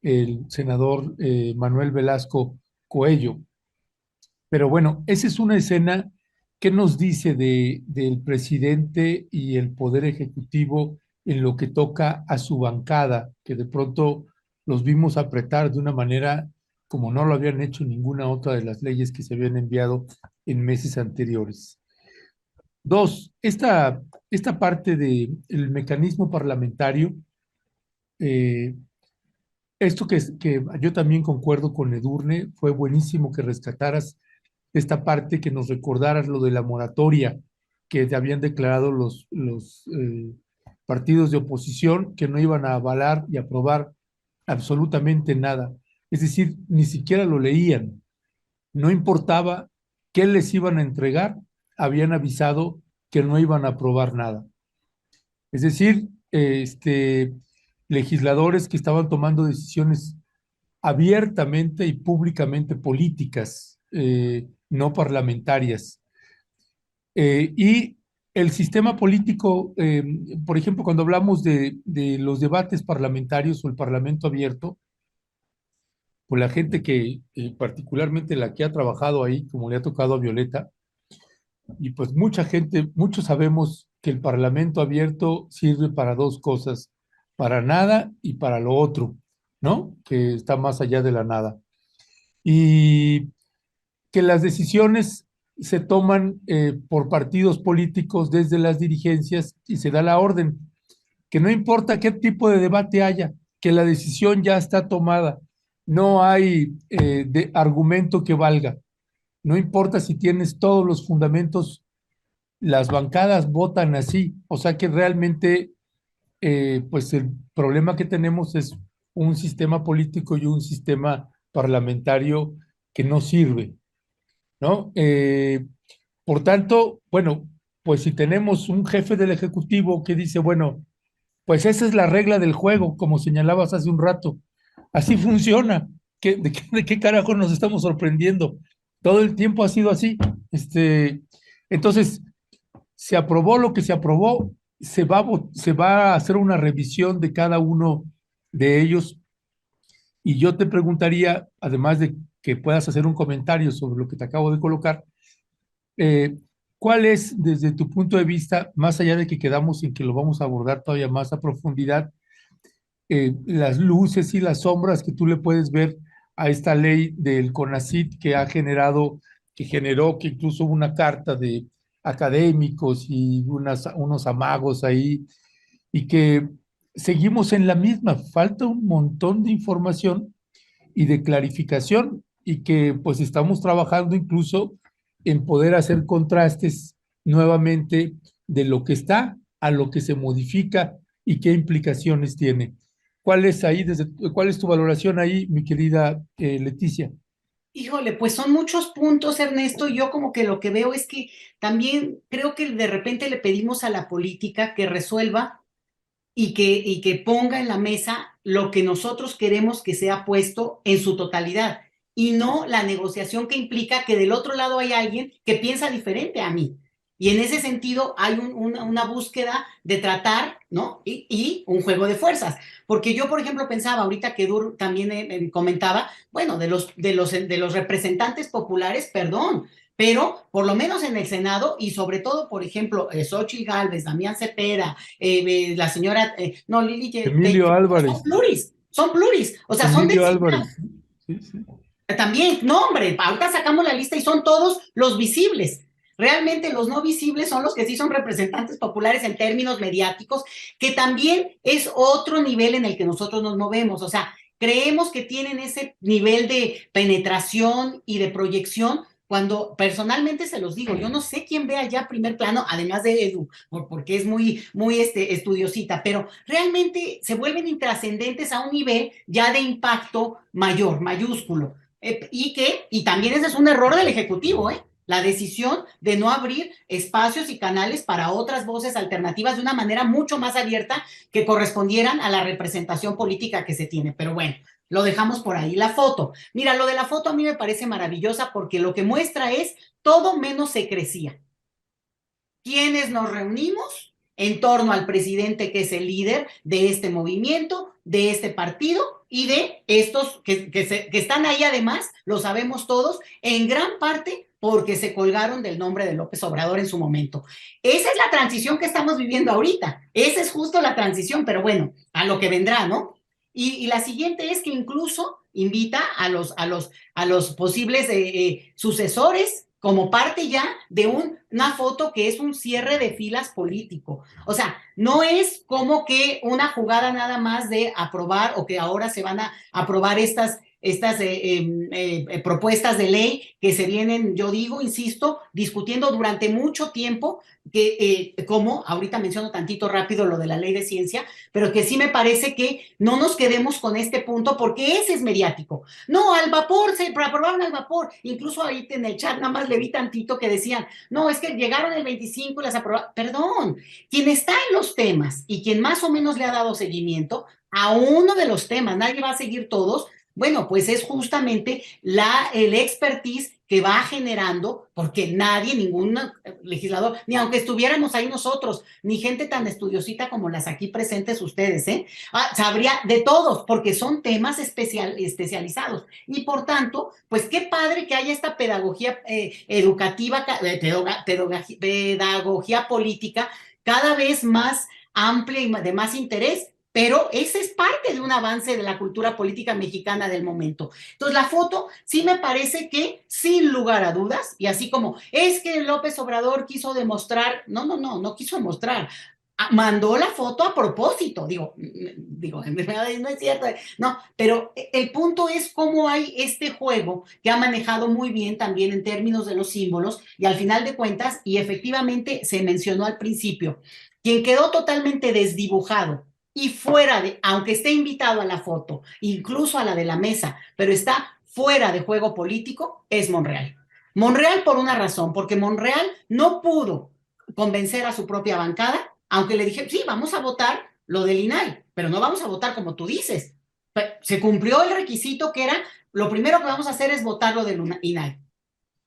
el senador Manuel Velasco Coello. Pero bueno, esa es una escena que nos dice del presidente y el poder ejecutivo en lo que toca a su bancada, que de pronto los vimos apretar de una manera como no lo habían hecho ninguna otra de las leyes que se habían enviado en meses anteriores. Dos, esta parte del mecanismo parlamentario, eh, esto que yo también concuerdo con Edurne, fue buenísimo que rescataras esta parte, que nos recordaras lo de la moratoria que te habían declarado los partidos de oposición, que no iban a avalar y aprobar absolutamente nada. Es decir, ni siquiera lo leían. No importaba qué les iban a entregar, habían avisado que no iban a aprobar nada. Es decir, legisladores que estaban tomando decisiones abiertamente y públicamente políticas, no parlamentarias. Y el sistema político, por ejemplo, cuando hablamos de los debates parlamentarios o el parlamento abierto, pues la gente que, particularmente la que ha trabajado ahí, como le ha tocado a Violeta, y pues mucha gente, muchos sabemos que el parlamento abierto sirve para dos cosas, para nada y para lo otro, ¿no? Que está más allá de la nada. Y que las decisiones se toman por partidos políticos desde las dirigencias y se da la orden, que no importa qué tipo de debate haya, que la decisión ya está tomada, no hay de argumento que valga, no importa si tienes todos los fundamentos, las bancadas votan así, o sea que realmente pues el problema que tenemos es un sistema político y un sistema parlamentario que no sirve, ¿no? Por tanto, bueno, pues si tenemos un jefe del Ejecutivo que dice, bueno, pues esa es la regla del juego, como señalabas hace un rato, así funciona. De qué carajo nos estamos sorprendiendo? Todo el tiempo ha sido así. Entonces, se aprobó lo que se aprobó se va a hacer una revisión de cada uno de ellos. Y yo te preguntaría, además de que puedas hacer un comentario sobre lo que te acabo de colocar, eh, ¿cuál es, desde tu punto de vista, más allá de que quedamos en que lo vamos a abordar todavía más a profundidad, las luces y las sombras que tú le puedes ver a esta ley del CONACYT que generó que incluso hubo una carta de académicos y unos amagos ahí, y que seguimos en la misma? Falta un montón de información y de clarificación, y que pues estamos trabajando incluso en poder hacer contrastes nuevamente de lo que está a lo que se modifica y qué implicaciones tiene. ¿Cuál es tu valoración ahí, mi querida Leticia? Híjole, pues son muchos puntos, Ernesto. Yo como que lo que veo es que también creo que de repente le pedimos a la política que resuelva y que ponga en la mesa lo que nosotros queremos que sea puesto en su totalidad y no la negociación que implica que del otro lado hay alguien que piensa diferente a mí. Y en ese sentido hay una búsqueda de tratar, ¿no? Y un juego de fuerzas. Porque yo, por ejemplo, pensaba ahorita que Dur también comentaba, bueno, de los representantes populares, perdón, pero por lo menos en el Senado y sobre todo, por ejemplo, Xochitl Gálvez, Damián Cepeda, la señora, no, Lili, Emilio Álvarez. son pluris, o sea, son Emilio designados. Álvarez. Sí, sí. También, no, hombre, ahorita sacamos la lista y son todos los visibles. Realmente los no visibles son los que sí son representantes populares en términos mediáticos, que también es otro nivel en el que nosotros nos movemos. O sea, creemos que tienen ese nivel de penetración y de proyección, cuando personalmente se los digo, yo no sé quién ve allá primer plano, además de Edu, porque es muy, muy estudiosita, pero realmente se vuelven intrascendentes a un nivel ya de impacto mayor, mayúsculo. Y también ese es un error del Ejecutivo, la decisión de no abrir espacios y canales para otras voces alternativas de una manera mucho más abierta que correspondieran a la representación política que se tiene. Pero bueno, lo dejamos por ahí. La foto. Mira, lo de la foto a mí me parece maravillosa porque lo que muestra es todo menos secrecía. ¿Quiénes nos reunimos en torno al presidente, que es el líder de este movimiento, de este partido y de estos que están ahí? Además, lo sabemos todos, en gran parte porque se colgaron del nombre de López Obrador en su momento. Esa es la transición que estamos viviendo ahorita. Esa es justo la transición, pero bueno, a lo que vendrá, ¿no? Y la siguiente es que incluso invita a los posibles sucesores como parte ya de una foto que es un cierre de filas político. O sea, no es como que una jugada nada más de aprobar, o que ahora se van a aprobar estas propuestas de ley que se vienen, yo digo, insisto, discutiendo durante mucho tiempo, que como ahorita menciono tantito rápido lo de la ley de ciencia, pero que sí me parece que no nos quedemos con este punto porque ese es mediático. No, al vapor, se aprobaron al vapor. Incluso ahí en el chat nada más le vi tantito que decían, no, es que llegaron el 25 y las aprobaron. Perdón, quien está en los temas y quien más o menos le ha dado seguimiento a uno de los temas, nadie va a seguir todos. Bueno, pues es justamente el expertise que va generando, porque nadie, ningún legislador, ni aunque estuviéramos ahí nosotros, ni gente tan estudiosita como las aquí presentes ustedes, sabría de todos, porque son temas especializados. Y por tanto, pues qué padre que haya esta pedagogía educativa, pedagogía política cada vez más amplia y de más interés. Pero ese es parte de un avance de la cultura política mexicana del momento. Entonces, la foto sí me parece que, sin lugar a dudas, y así como es que López Obrador quiso demostrar, no quiso demostrar, mandó la foto a propósito, digo, no es cierto, no, pero el punto es cómo hay este juego que ha manejado muy bien también en términos de los símbolos, y al final de cuentas, y efectivamente se mencionó al principio, quien quedó totalmente desdibujado y fuera de, aunque esté invitado a la foto, incluso a la de la mesa, pero está fuera de juego político, es Monreal. Monreal por una razón, porque Monreal no pudo convencer a su propia bancada, aunque le dije, sí, vamos a votar lo del INAI, pero no vamos a votar como tú dices. Se cumplió el requisito que era, lo primero que vamos a hacer es votar lo del INAI.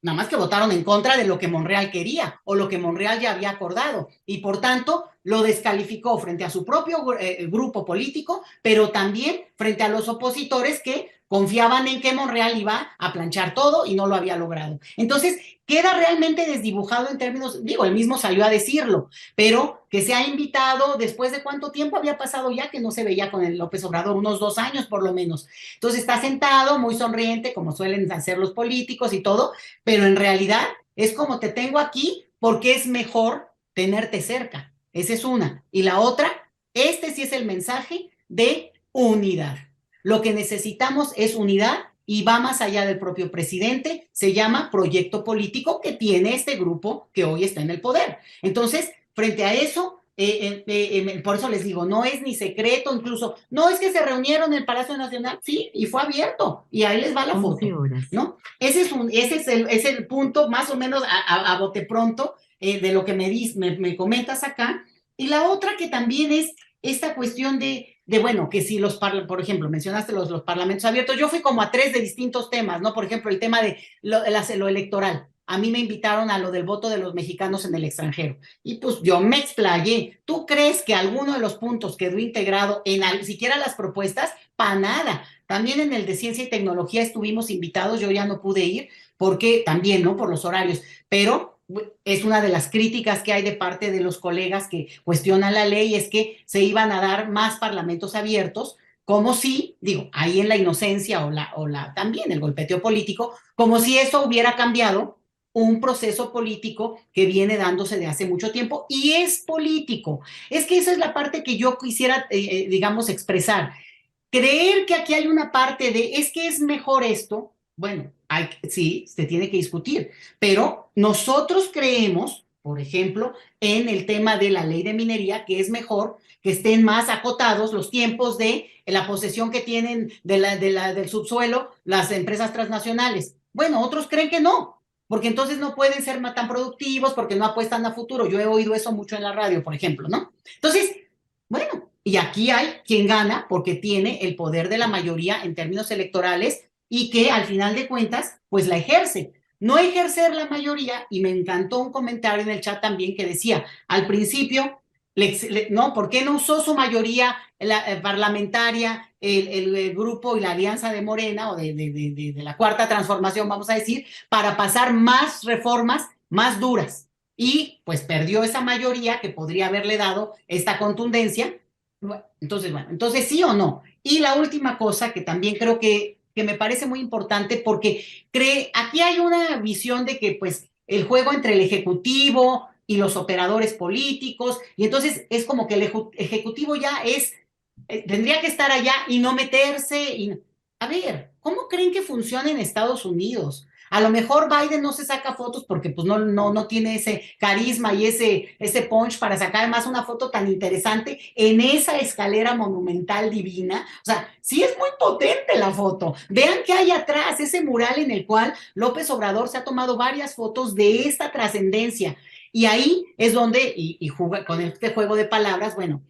Nada más que votaron en contra de lo que Monreal quería o lo que Monreal ya había acordado. Y por tanto, lo descalificó frente a su propio grupo político, pero también frente a los opositores que confiaban en que Monreal iba a planchar todo y no lo había logrado. Entonces, queda realmente desdibujado en términos, digo, él mismo salió a decirlo, pero que se ha invitado, después de cuánto tiempo había pasado ya que no se veía con el López Obrador, unos 2 años por lo menos. Entonces está sentado, muy sonriente, como suelen hacer los políticos y todo, pero en realidad es como te tengo aquí porque es mejor tenerte cerca. Esa es una. Y la otra, este sí es el mensaje de unidad. Lo que necesitamos es unidad y va más allá del propio presidente, se llama proyecto político que tiene este grupo que hoy está en el poder. Entonces, frente a eso, por eso les digo, no es ni secreto, incluso, no es que se reunieron en el Palacio Nacional, sí, y fue abierto, y ahí les va la foto, ¿no? Ese es el punto, más o menos a bote pronto, de lo que me comentas acá. Y la otra que también es esta cuestión bueno, que si por ejemplo, mencionaste los parlamentos abiertos, yo fui como a 3 de distintos temas, ¿no? Por ejemplo, el tema de lo electoral. A mí me invitaron a lo del voto de los mexicanos en el extranjero. Y pues yo me explayé. ¿Tú crees que alguno de los puntos quedó integrado en siquiera las propuestas? Para nada. También en el de ciencia y tecnología estuvimos invitados, yo ya no pude ir, porque también, ¿no? Por los horarios. Pero es una de las críticas que hay de parte de los colegas que cuestionan la ley, es que se iban a dar más parlamentos abiertos, como si, digo, ahí en la inocencia también el golpeteo político, como si eso hubiera cambiado un proceso político que viene dándose de hace mucho tiempo y es político. Es que esa es la parte que yo quisiera, digamos, expresar. Creer que aquí hay una parte es que es mejor esto, bueno, sí, se tiene que discutir, pero nosotros creemos, por ejemplo, en el tema de la ley de minería, que es mejor que estén más acotados los tiempos de la posesión que tienen del subsuelo las empresas transnacionales. Bueno, otros creen que no, porque entonces no pueden ser tan productivos, porque no apuestan a futuro. Yo he oído eso mucho en la radio, por ejemplo, ¿no? Entonces, bueno, y aquí hay quien gana porque tiene el poder de la mayoría en términos electorales y que al final de cuentas, pues la ejerce. No ejercer la mayoría, y me encantó un comentario en el chat también que decía, al principio, no, ¿por qué no usó su mayoría parlamentaria el grupo y la alianza de Morena o de la Cuarta Transformación, vamos a decir, para pasar más reformas más duras? Y pues perdió esa mayoría que podría haberle dado esta contundencia. Entonces sí o no. Y la última cosa que también creo que me parece muy importante, porque aquí hay una visión de que pues el juego entre el ejecutivo y los operadores políticos, y entonces es como que el ejecutivo ya tendría que estar allá y no meterse. A ver, ¿cómo creen que funciona en Estados Unidos? A lo mejor Biden no se saca fotos porque pues no tiene ese carisma y ese punch para sacar además una foto tan interesante en esa escalera monumental divina. O sea, sí es muy potente la foto. Vean qué hay atrás, ese mural en el cual López Obrador se ha tomado varias fotos de esta trascendencia. Y ahí es donde, y juega con este juego de palabras, bueno,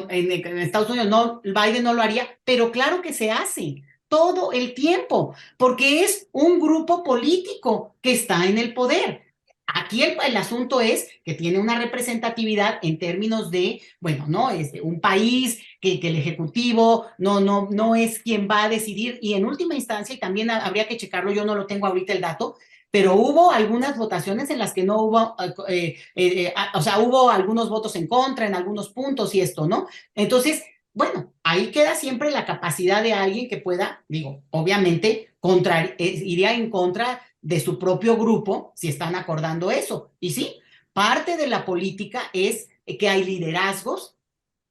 en Estados Unidos Biden no lo haría, pero claro que se hace todo el tiempo, porque es un grupo político que está en el poder. Aquí el asunto es que tiene una representatividad en términos de, bueno, no es de un país que el ejecutivo no es quien va a decidir, y en última instancia, y también habría que checarlo, yo no lo tengo ahorita el dato, pero hubo algunas votaciones en las que no hubo, o sea, hubo algunos votos en contra en algunos puntos y esto, ¿no? Entonces, bueno, ahí queda siempre la capacidad de alguien que pueda, digo, obviamente, iría en contra de su propio grupo si están acordando eso. Y sí, parte de la política es que hay liderazgos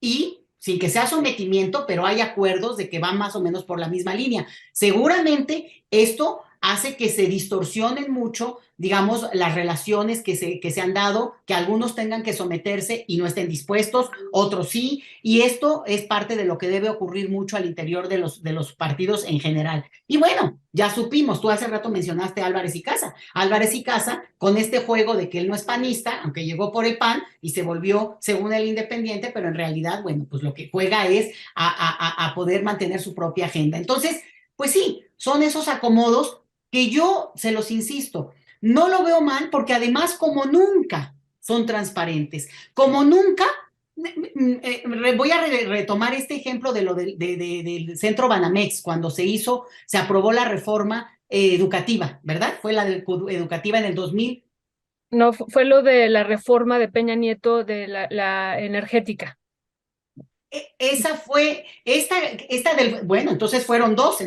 y sin que sea sometimiento, pero hay acuerdos de que van más o menos por la misma línea. Seguramente esto hace que se distorsionen mucho, digamos, las relaciones que se han dado, que algunos tengan que someterse y no estén dispuestos, otros sí, y esto es parte de lo que debe ocurrir mucho al interior de los partidos en general. Y bueno, ya supimos, tú hace rato mencionaste a Álvarez y Casa. Álvarez y Casa, con este juego de que él no es panista, aunque llegó por el PAN y se volvió, según él, independiente, pero en realidad, bueno, pues lo que juega es a poder mantener su propia agenda. Entonces, pues sí, son esos acomodos que yo, se los insisto, no lo veo mal porque además como nunca son transparentes, como nunca Voy a retomar este ejemplo de lo del Centro Banamex, cuando se aprobó la reforma educativa, ¿verdad? Fue la educativa en el 2000. No, fue lo de la reforma de Peña Nieto de la energética. Esa fue, bueno, entonces fueron dos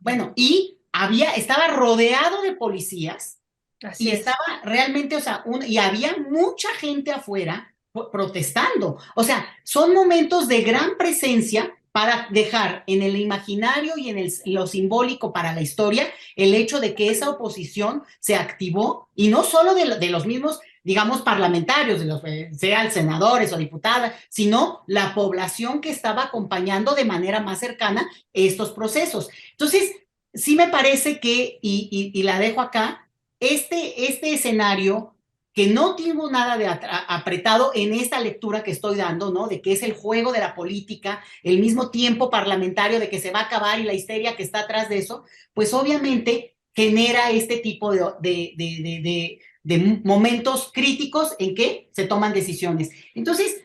bueno, y estaba rodeado de policías. Así Y es. estaba realmente, o sea, y había mucha gente afuera protestando. O sea, son momentos de gran presencia para dejar en el imaginario y en lo simbólico para la historia el hecho de que esa oposición se activó, y no solo de los mismos, digamos, parlamentarios, sean senadores o diputadas, sino la población que estaba acompañando de manera más cercana estos procesos. Entonces, sí me parece que, y la dejo acá, este escenario que no tuvo nada de apretado en esta lectura que estoy dando, ¿no? De que es el juego de la política, el mismo tiempo parlamentario de que se va a acabar y la histeria que está atrás de eso, pues obviamente genera este tipo de momentos críticos en que se toman decisiones. Entonces,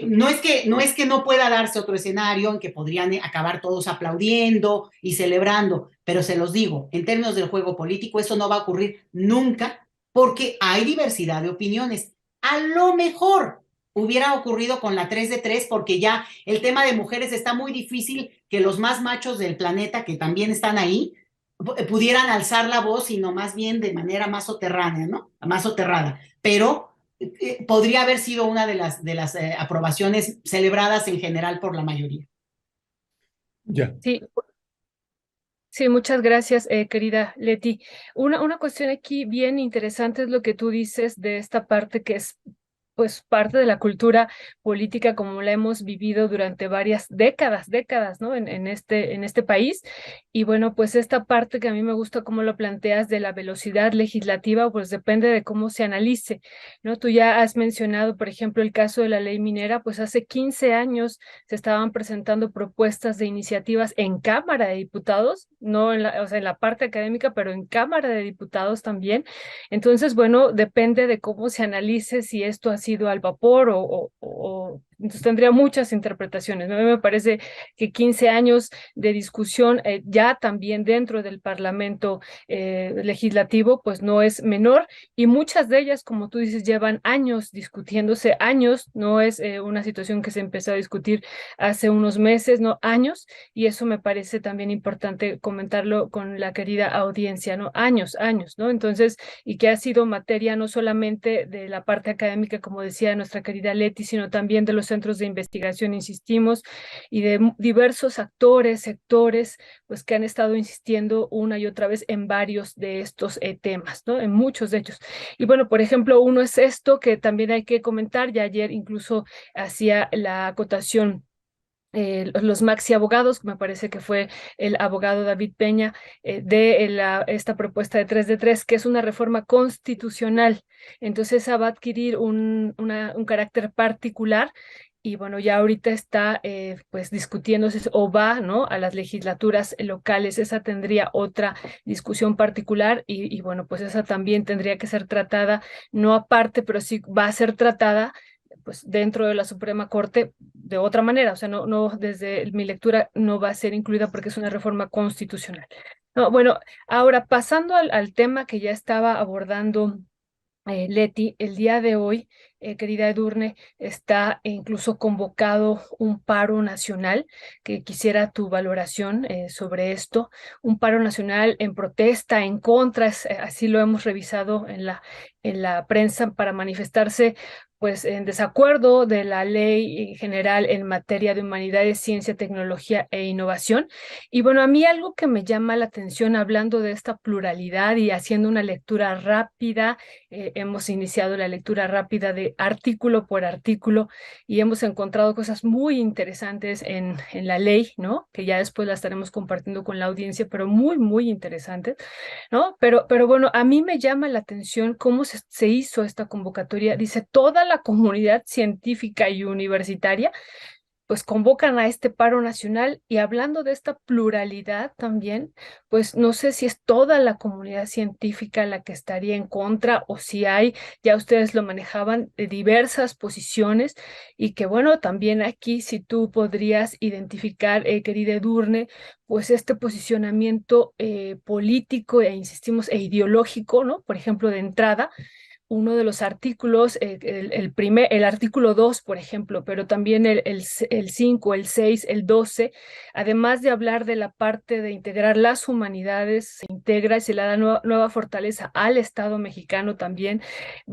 no es que no pueda darse otro escenario en que podrían acabar todos aplaudiendo y celebrando, pero se los digo, en términos del juego político, eso no va a ocurrir nunca porque hay diversidad de opiniones. A lo mejor hubiera ocurrido con la 3 de 3 porque ya el tema de mujeres está muy difícil que los más machos del planeta, que también están ahí, pudieran alzar la voz, sino más bien de manera más soterránea, ¿no? Más soterrada. Pero podría haber sido una de las aprobaciones celebradas en general por la mayoría. Ya. Sí, sí, muchas gracias, querida Leti. Una cuestión aquí bien interesante es lo que tú dices de esta parte que es pues parte de la cultura política como la hemos vivido durante varias décadas, ¿no? En este país. Y bueno, pues esta parte que a mí me gusta cómo lo planteas de la velocidad legislativa, pues depende de cómo se analice, ¿no? Tú ya has mencionado, por ejemplo, el caso de la ley minera, pues hace 15 años se estaban presentando propuestas de iniciativas en Cámara de Diputados, no o sea, en la parte académica, pero en Cámara de Diputados también. Entonces, bueno, depende de cómo se analice si esto ha sido al vapor entonces tendría muchas interpretaciones. A mí me parece que 15 años de discusión ya también dentro del Parlamento legislativo, pues no es menor y muchas de ellas, como tú dices, llevan años discutiéndose, años, no es una situación que se empezó a discutir hace unos meses, no, años, y eso me parece también importante comentarlo con la querida audiencia, ¿no? Años, ¿no? Entonces, y que ha sido materia no solamente de la parte académica, como decía nuestra querida Leti, sino también de los centros de investigación, insistimos, y de diversos actores, sectores, pues que han estado insistiendo una y otra vez en varios de estos temas, ¿no? En muchos de ellos. Y bueno, por ejemplo, uno es esto que también hay que comentar, ya ayer incluso hacía la acotación los maxi abogados, me parece que fue el abogado David Peña, esta propuesta de 3 de 3, que es una reforma constitucional. Entonces, esa va a adquirir un carácter particular. Y bueno, ya ahorita está pues discutiéndose o va, ¿no? A las legislaturas locales. Esa tendría otra discusión particular y bueno, pues esa también tendría que ser tratada, no aparte, pero sí va a ser tratada pues dentro de la Suprema Corte de otra manera, o sea, no desde mi lectura no va a ser incluida porque es una reforma constitucional. No, bueno, ahora pasando al tema que ya estaba abordando Leti, el día de hoy, querida Edurne, está incluso convocado un paro nacional, que quisiera tu valoración sobre esto, un paro nacional en protesta, en contra, así lo hemos revisado en la prensa para manifestarse pues en desacuerdo de la ley general en materia de humanidades, ciencia, tecnología e innovación. Y bueno, a mí algo que me llama la atención hablando de esta pluralidad y haciendo una lectura rápida, hemos iniciado la lectura rápida de artículo por artículo y hemos encontrado cosas muy interesantes en la ley, ¿no? Que ya después la estaremos compartiendo con la audiencia, pero muy interesantes, ¿no? Pero bueno, a mí me llama la atención cómo se hizo esta convocatoria. Dice, toda la comunidad científica y universitaria pues convocan a este paro nacional. Y hablando de esta pluralidad también, pues no sé si es toda la comunidad científica la que estaría en contra o si hay, ya ustedes lo manejaban, de diversas posiciones y que bueno, también aquí si tú podrías identificar, querida Edurne, pues este posicionamiento político e insistimos, e ideológico, ¿no? Por ejemplo, de entrada uno de los artículos, el artículo 2, por ejemplo, pero también el 5, el 6, el 12, además de hablar de la parte de integrar las humanidades, se integra y se le da nueva fortaleza al Estado mexicano también,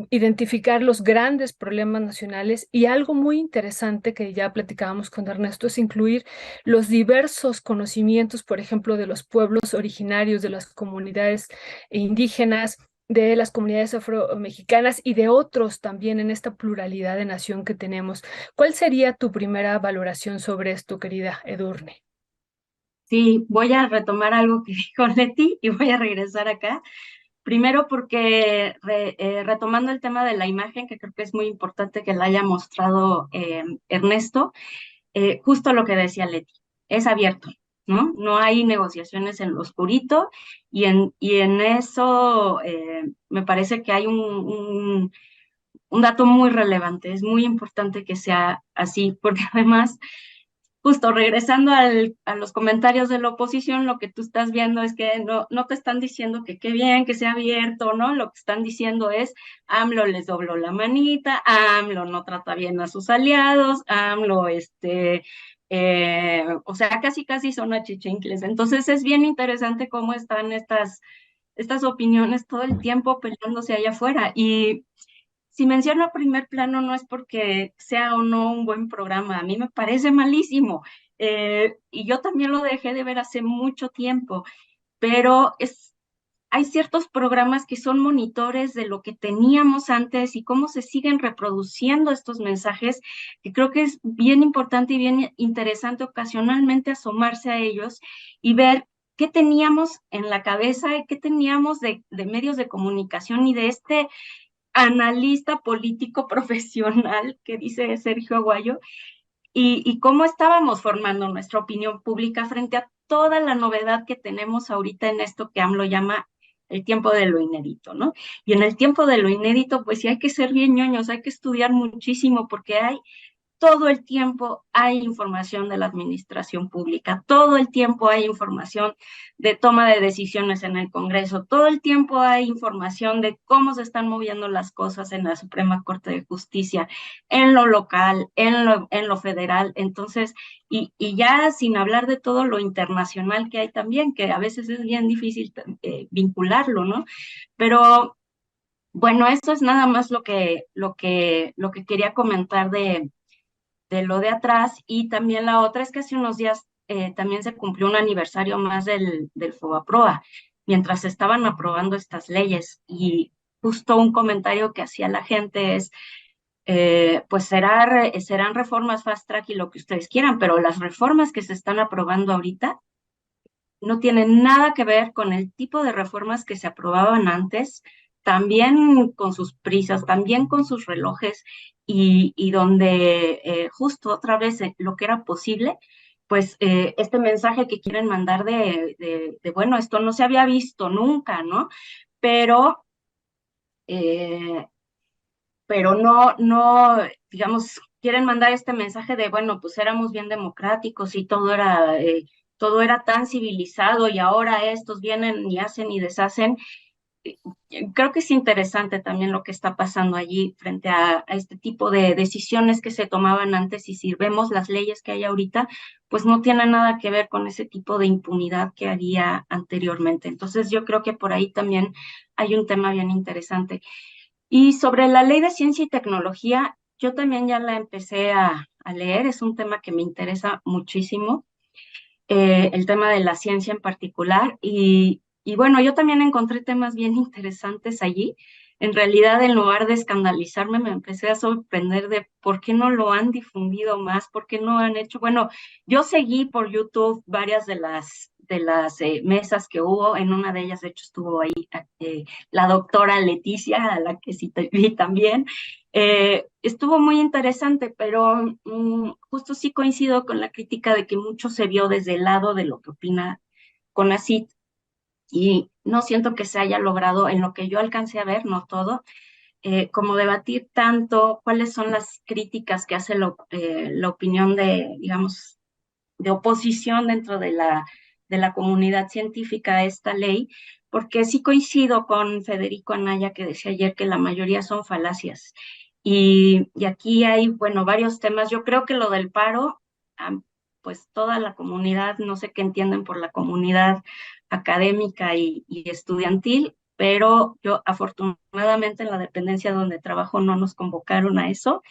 identificar los grandes problemas nacionales y algo muy interesante que ya platicábamos con Ernesto es incluir los diversos conocimientos, por ejemplo, de los pueblos originarios, de las comunidades indígenas, de las comunidades afromexicanas y de otros también en esta pluralidad de nación que tenemos. ¿Cuál sería tu primera valoración sobre esto, querida Edurne? Sí, voy a retomar algo que dijo Leti y voy a regresar acá. Primero porque retomando el tema de la imagen, que creo que es muy importante que la haya mostrado Ernesto, justo lo que decía Leti, es abierto, ¿no? No hay negociaciones en lo oscurito y en eso me parece que hay un dato muy relevante, es muy importante que sea así, porque además justo regresando a los comentarios de la oposición, lo que tú estás viendo es que no te están diciendo que qué bien que sea abierto, ¿no? Lo que están diciendo es, AMLO les dobló la manita, AMLO no trata bien a sus aliados, AMLO, o sea, casi son achichincles. Entonces es bien interesante cómo están estas opiniones todo el tiempo peleándose allá afuera. Y si menciono primer plano no es porque sea o no un buen programa, a mí me parece malísimo. Y yo también lo dejé de ver hace mucho tiempo, pero hay ciertos programas que son monitores de lo que teníamos antes y cómo se siguen reproduciendo estos mensajes, que creo que es bien importante y bien interesante ocasionalmente asomarse a ellos y ver qué teníamos en la cabeza y qué teníamos de medios de comunicación y de este analista político profesional que dice Sergio Aguayo, y cómo estábamos formando nuestra opinión pública frente a toda la novedad que tenemos ahorita en esto que AMLO llama el tiempo de lo inédito, ¿no? Y en el tiempo de lo inédito, pues sí hay que ser bien ñoños, hay que estudiar muchísimo porque hay todo el tiempo hay información de la administración pública, todo el tiempo hay información de toma de decisiones en el Congreso, todo el tiempo hay información de cómo se están moviendo las cosas en la Suprema Corte de Justicia, en lo local, en lo federal. Entonces, y ya sin hablar de todo lo internacional que hay también, que a veces es bien difícil vincularlo, ¿no? Pero bueno, eso es nada más lo que quería comentar de lo de atrás. Y también la otra es que hace unos días también se cumplió un aniversario más del FOBAPROA, mientras se estaban aprobando estas leyes. Y justo un comentario que hacía la gente es, pues serán reformas fast track y lo que ustedes quieran, pero las reformas que se están aprobando ahorita no tienen nada que ver con el tipo de reformas que se aprobaban antes, también con sus prisas, también con sus relojes y donde justo otra vez lo que era posible, pues este mensaje que quieren mandar bueno, esto no se había visto nunca, ¿no? Pero, eh, pero digamos, quieren mandar este mensaje de, bueno, pues éramos bien democráticos y todo era tan civilizado y ahora estos vienen y hacen y deshacen. Creo que es interesante también lo que está pasando allí frente a este tipo de decisiones que se tomaban antes y si vemos las leyes que hay ahorita, pues no tiene nada que ver con ese tipo de impunidad que había anteriormente. Entonces yo creo que por ahí también hay un tema bien interesante. Y sobre la ley de ciencia y tecnología, yo también ya la empecé a leer, es un tema que me interesa muchísimo, el tema de la ciencia en particular. Y bueno, yo también encontré temas bien interesantes allí. En realidad, en lugar de escandalizarme, me empecé a sorprender de por qué no lo han difundido más, por qué no han hecho. Bueno, yo seguí por YouTube varias de las mesas que hubo. En una de ellas, de hecho, estuvo ahí la doctora Leticia, a la que sí te vi también. Estuvo muy interesante, pero justo sí coincido con la crítica de que mucho se vio desde el lado de lo que opina CONACYT, y no siento que se haya logrado, en lo que yo alcancé a ver, no todo, como debatir tanto cuáles son las críticas que hace la opinión de, digamos, de oposición dentro de la comunidad científica a esta ley, porque sí coincido con Federico Anaya, que decía ayer que la mayoría son falacias. Y aquí hay, bueno, varios temas. Yo creo que lo del paro, pues toda la comunidad, no sé qué entienden por la comunidad académica y estudiantil, pero yo afortunadamente en la dependencia donde trabajo no nos convocaron a eso,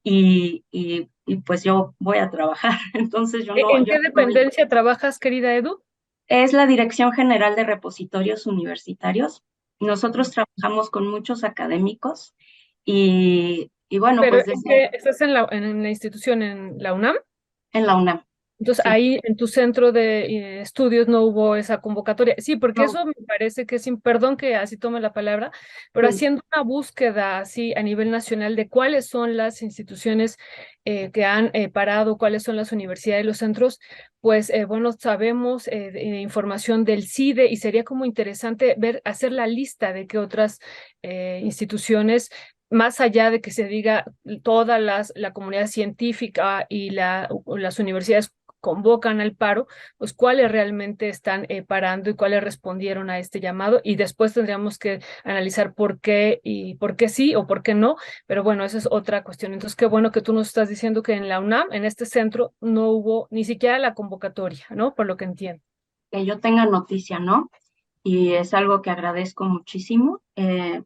y pues yo voy a trabajar. Entonces ¿En yo qué no voy. dependencia trabajas, querida Edu? Es la Dirección General de Repositorios Universitarios. Nosotros trabajamos con muchos académicos y bueno, Pero pues es desde que estás en la institución, en la UNAM. en la UNAM, Entonces, sí. ahí en tu centro de estudios no hubo esa convocatoria. Sí, porque No, eso me parece que sin perdón que así tome la palabra, pero sí. haciendo una búsqueda así a nivel nacional de cuáles son las instituciones que han parado, cuáles son las universidades, los centros, pues bueno, sabemos de información del CIDE y sería como interesante ver, hacer la lista de qué otras instituciones, más allá de que se diga toda la comunidad científica y las universidades convocan al paro, pues cuáles realmente están parando y cuáles respondieron a este llamado, y después tendríamos que analizar por qué y por qué sí o por qué no, pero bueno, esa es otra cuestión. Entonces, qué bueno que tú nos estás diciendo que en la UNAM, en este centro, no hubo ni siquiera la convocatoria, ¿no? Por lo que entiendo. Que yo tenga noticia, ¿no? Y es algo que agradezco muchísimo,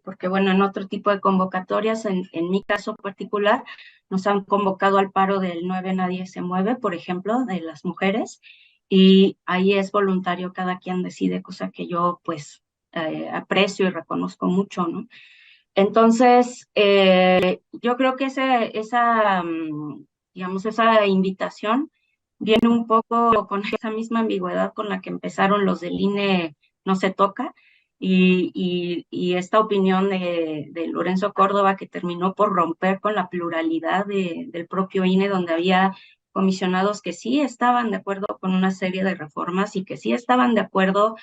porque bueno, en otro tipo de convocatorias, en mi caso particular, nos han convocado al paro del 9 Nadie se mueve, por ejemplo, de las mujeres, y ahí es voluntario, cada quien decide, cosa que yo pues aprecio y reconozco mucho, ¿no? Entonces, yo creo que digamos, esa invitación viene un poco con esa misma ambigüedad con la que empezaron los del INE no se toca, y esta opinión de Lorenzo Córdoba, que terminó por romper con la pluralidad del propio INE, donde había comisionados que sí estaban de acuerdo con una serie de reformas y que sí estaban de acuerdo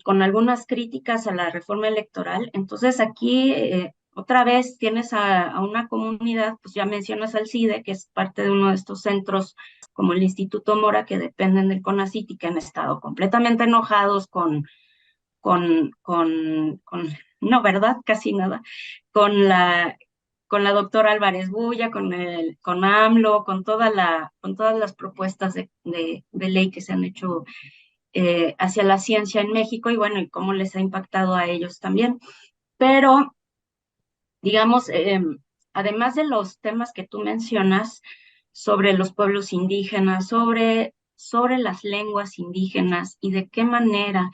con algunas críticas a la reforma electoral. Entonces aquí otra vez tienes a una comunidad, pues ya mencionas al CIDE, que es parte de uno de estos centros como el Instituto Mora, que dependen del CONACYT y que han estado completamente enojados no, ¿verdad? Casi nada, con con la doctora Álvarez Bulla, con AMLO, con todas las propuestas de ley que se han hecho hacia la ciencia en México, y bueno, y cómo les ha impactado a ellos también. Pero, digamos, además de los temas que tú mencionas sobre los pueblos indígenas, sobre las lenguas indígenas y de qué manera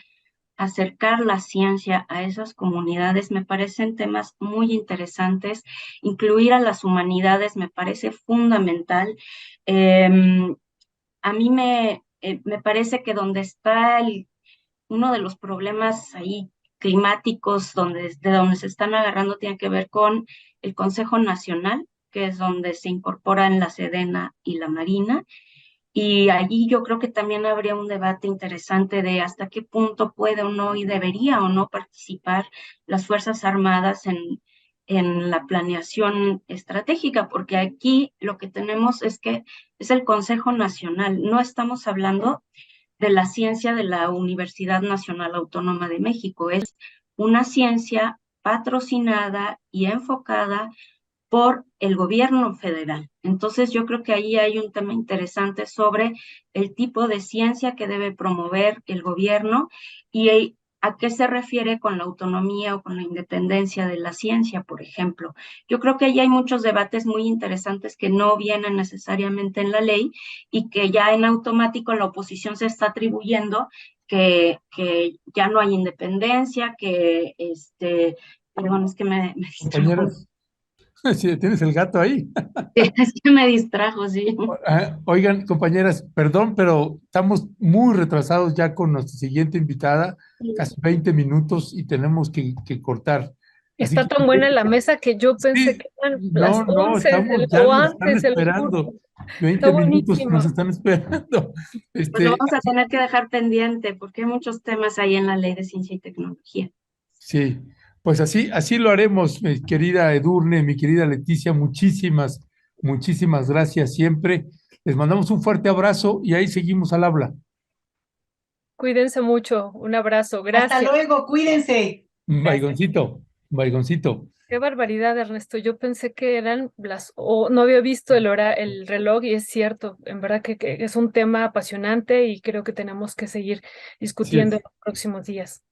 acercar la ciencia a esas comunidades, me parecen temas muy interesantes. Incluir a las humanidades me parece fundamental. A mí me parece que donde está uno de los problemas ahí climáticos de donde se están agarrando tiene que ver con el Consejo Nacional, que es donde se incorporan la Sedena y la Marina. Y allí yo creo que también habría un debate interesante de hasta qué punto puede o no y debería o no participar las Fuerzas Armadas en la planeación estratégica, porque aquí lo que tenemos es que es el Consejo Nacional. No estamos hablando de la ciencia de la Universidad Nacional Autónoma de México. Es una ciencia patrocinada y enfocada por el gobierno federal. Entonces, yo creo que ahí hay un tema interesante sobre el tipo de ciencia que debe promover el gobierno y a qué se refiere con la autonomía o con la independencia de la ciencia, por ejemplo. Yo creo que ahí hay muchos debates muy interesantes que no vienen necesariamente en la ley y que ya en automático la oposición se está atribuyendo que ya no hay independencia, perdón, es que me distraigo. Compañeros, Sí, tienes el gato ahí. Es que me distrajo, sí. Oigan, compañeras, perdón, pero estamos muy retrasados ya con nuestra siguiente invitada, casi 20 minutos y tenemos que cortar. Así Está que tan buena la mesa que yo pensé sí, que eran las no, no, 11 estamos, ya o nos están antes, se lo juro. esperando. Está 20 minutos nos buenísimo. están esperando. Pues lo vamos a tener que dejar pendiente porque hay muchos temas ahí en la Ley de Ciencia y Tecnología. Sí, pues así lo haremos, mi querida Edurne, mi querida Leticia, muchísimas gracias siempre. Les mandamos un fuerte abrazo y ahí seguimos al habla. Cuídense mucho. Un abrazo. Hasta Gracias. luego, cuídense. Un Gracias. baigoncito, un baigoncito. Qué barbaridad, Ernesto. Yo pensé que eran o no había visto el reloj y es cierto. En verdad que es un tema apasionante y creo que tenemos que seguir Sí, discutiendo en los próximos días.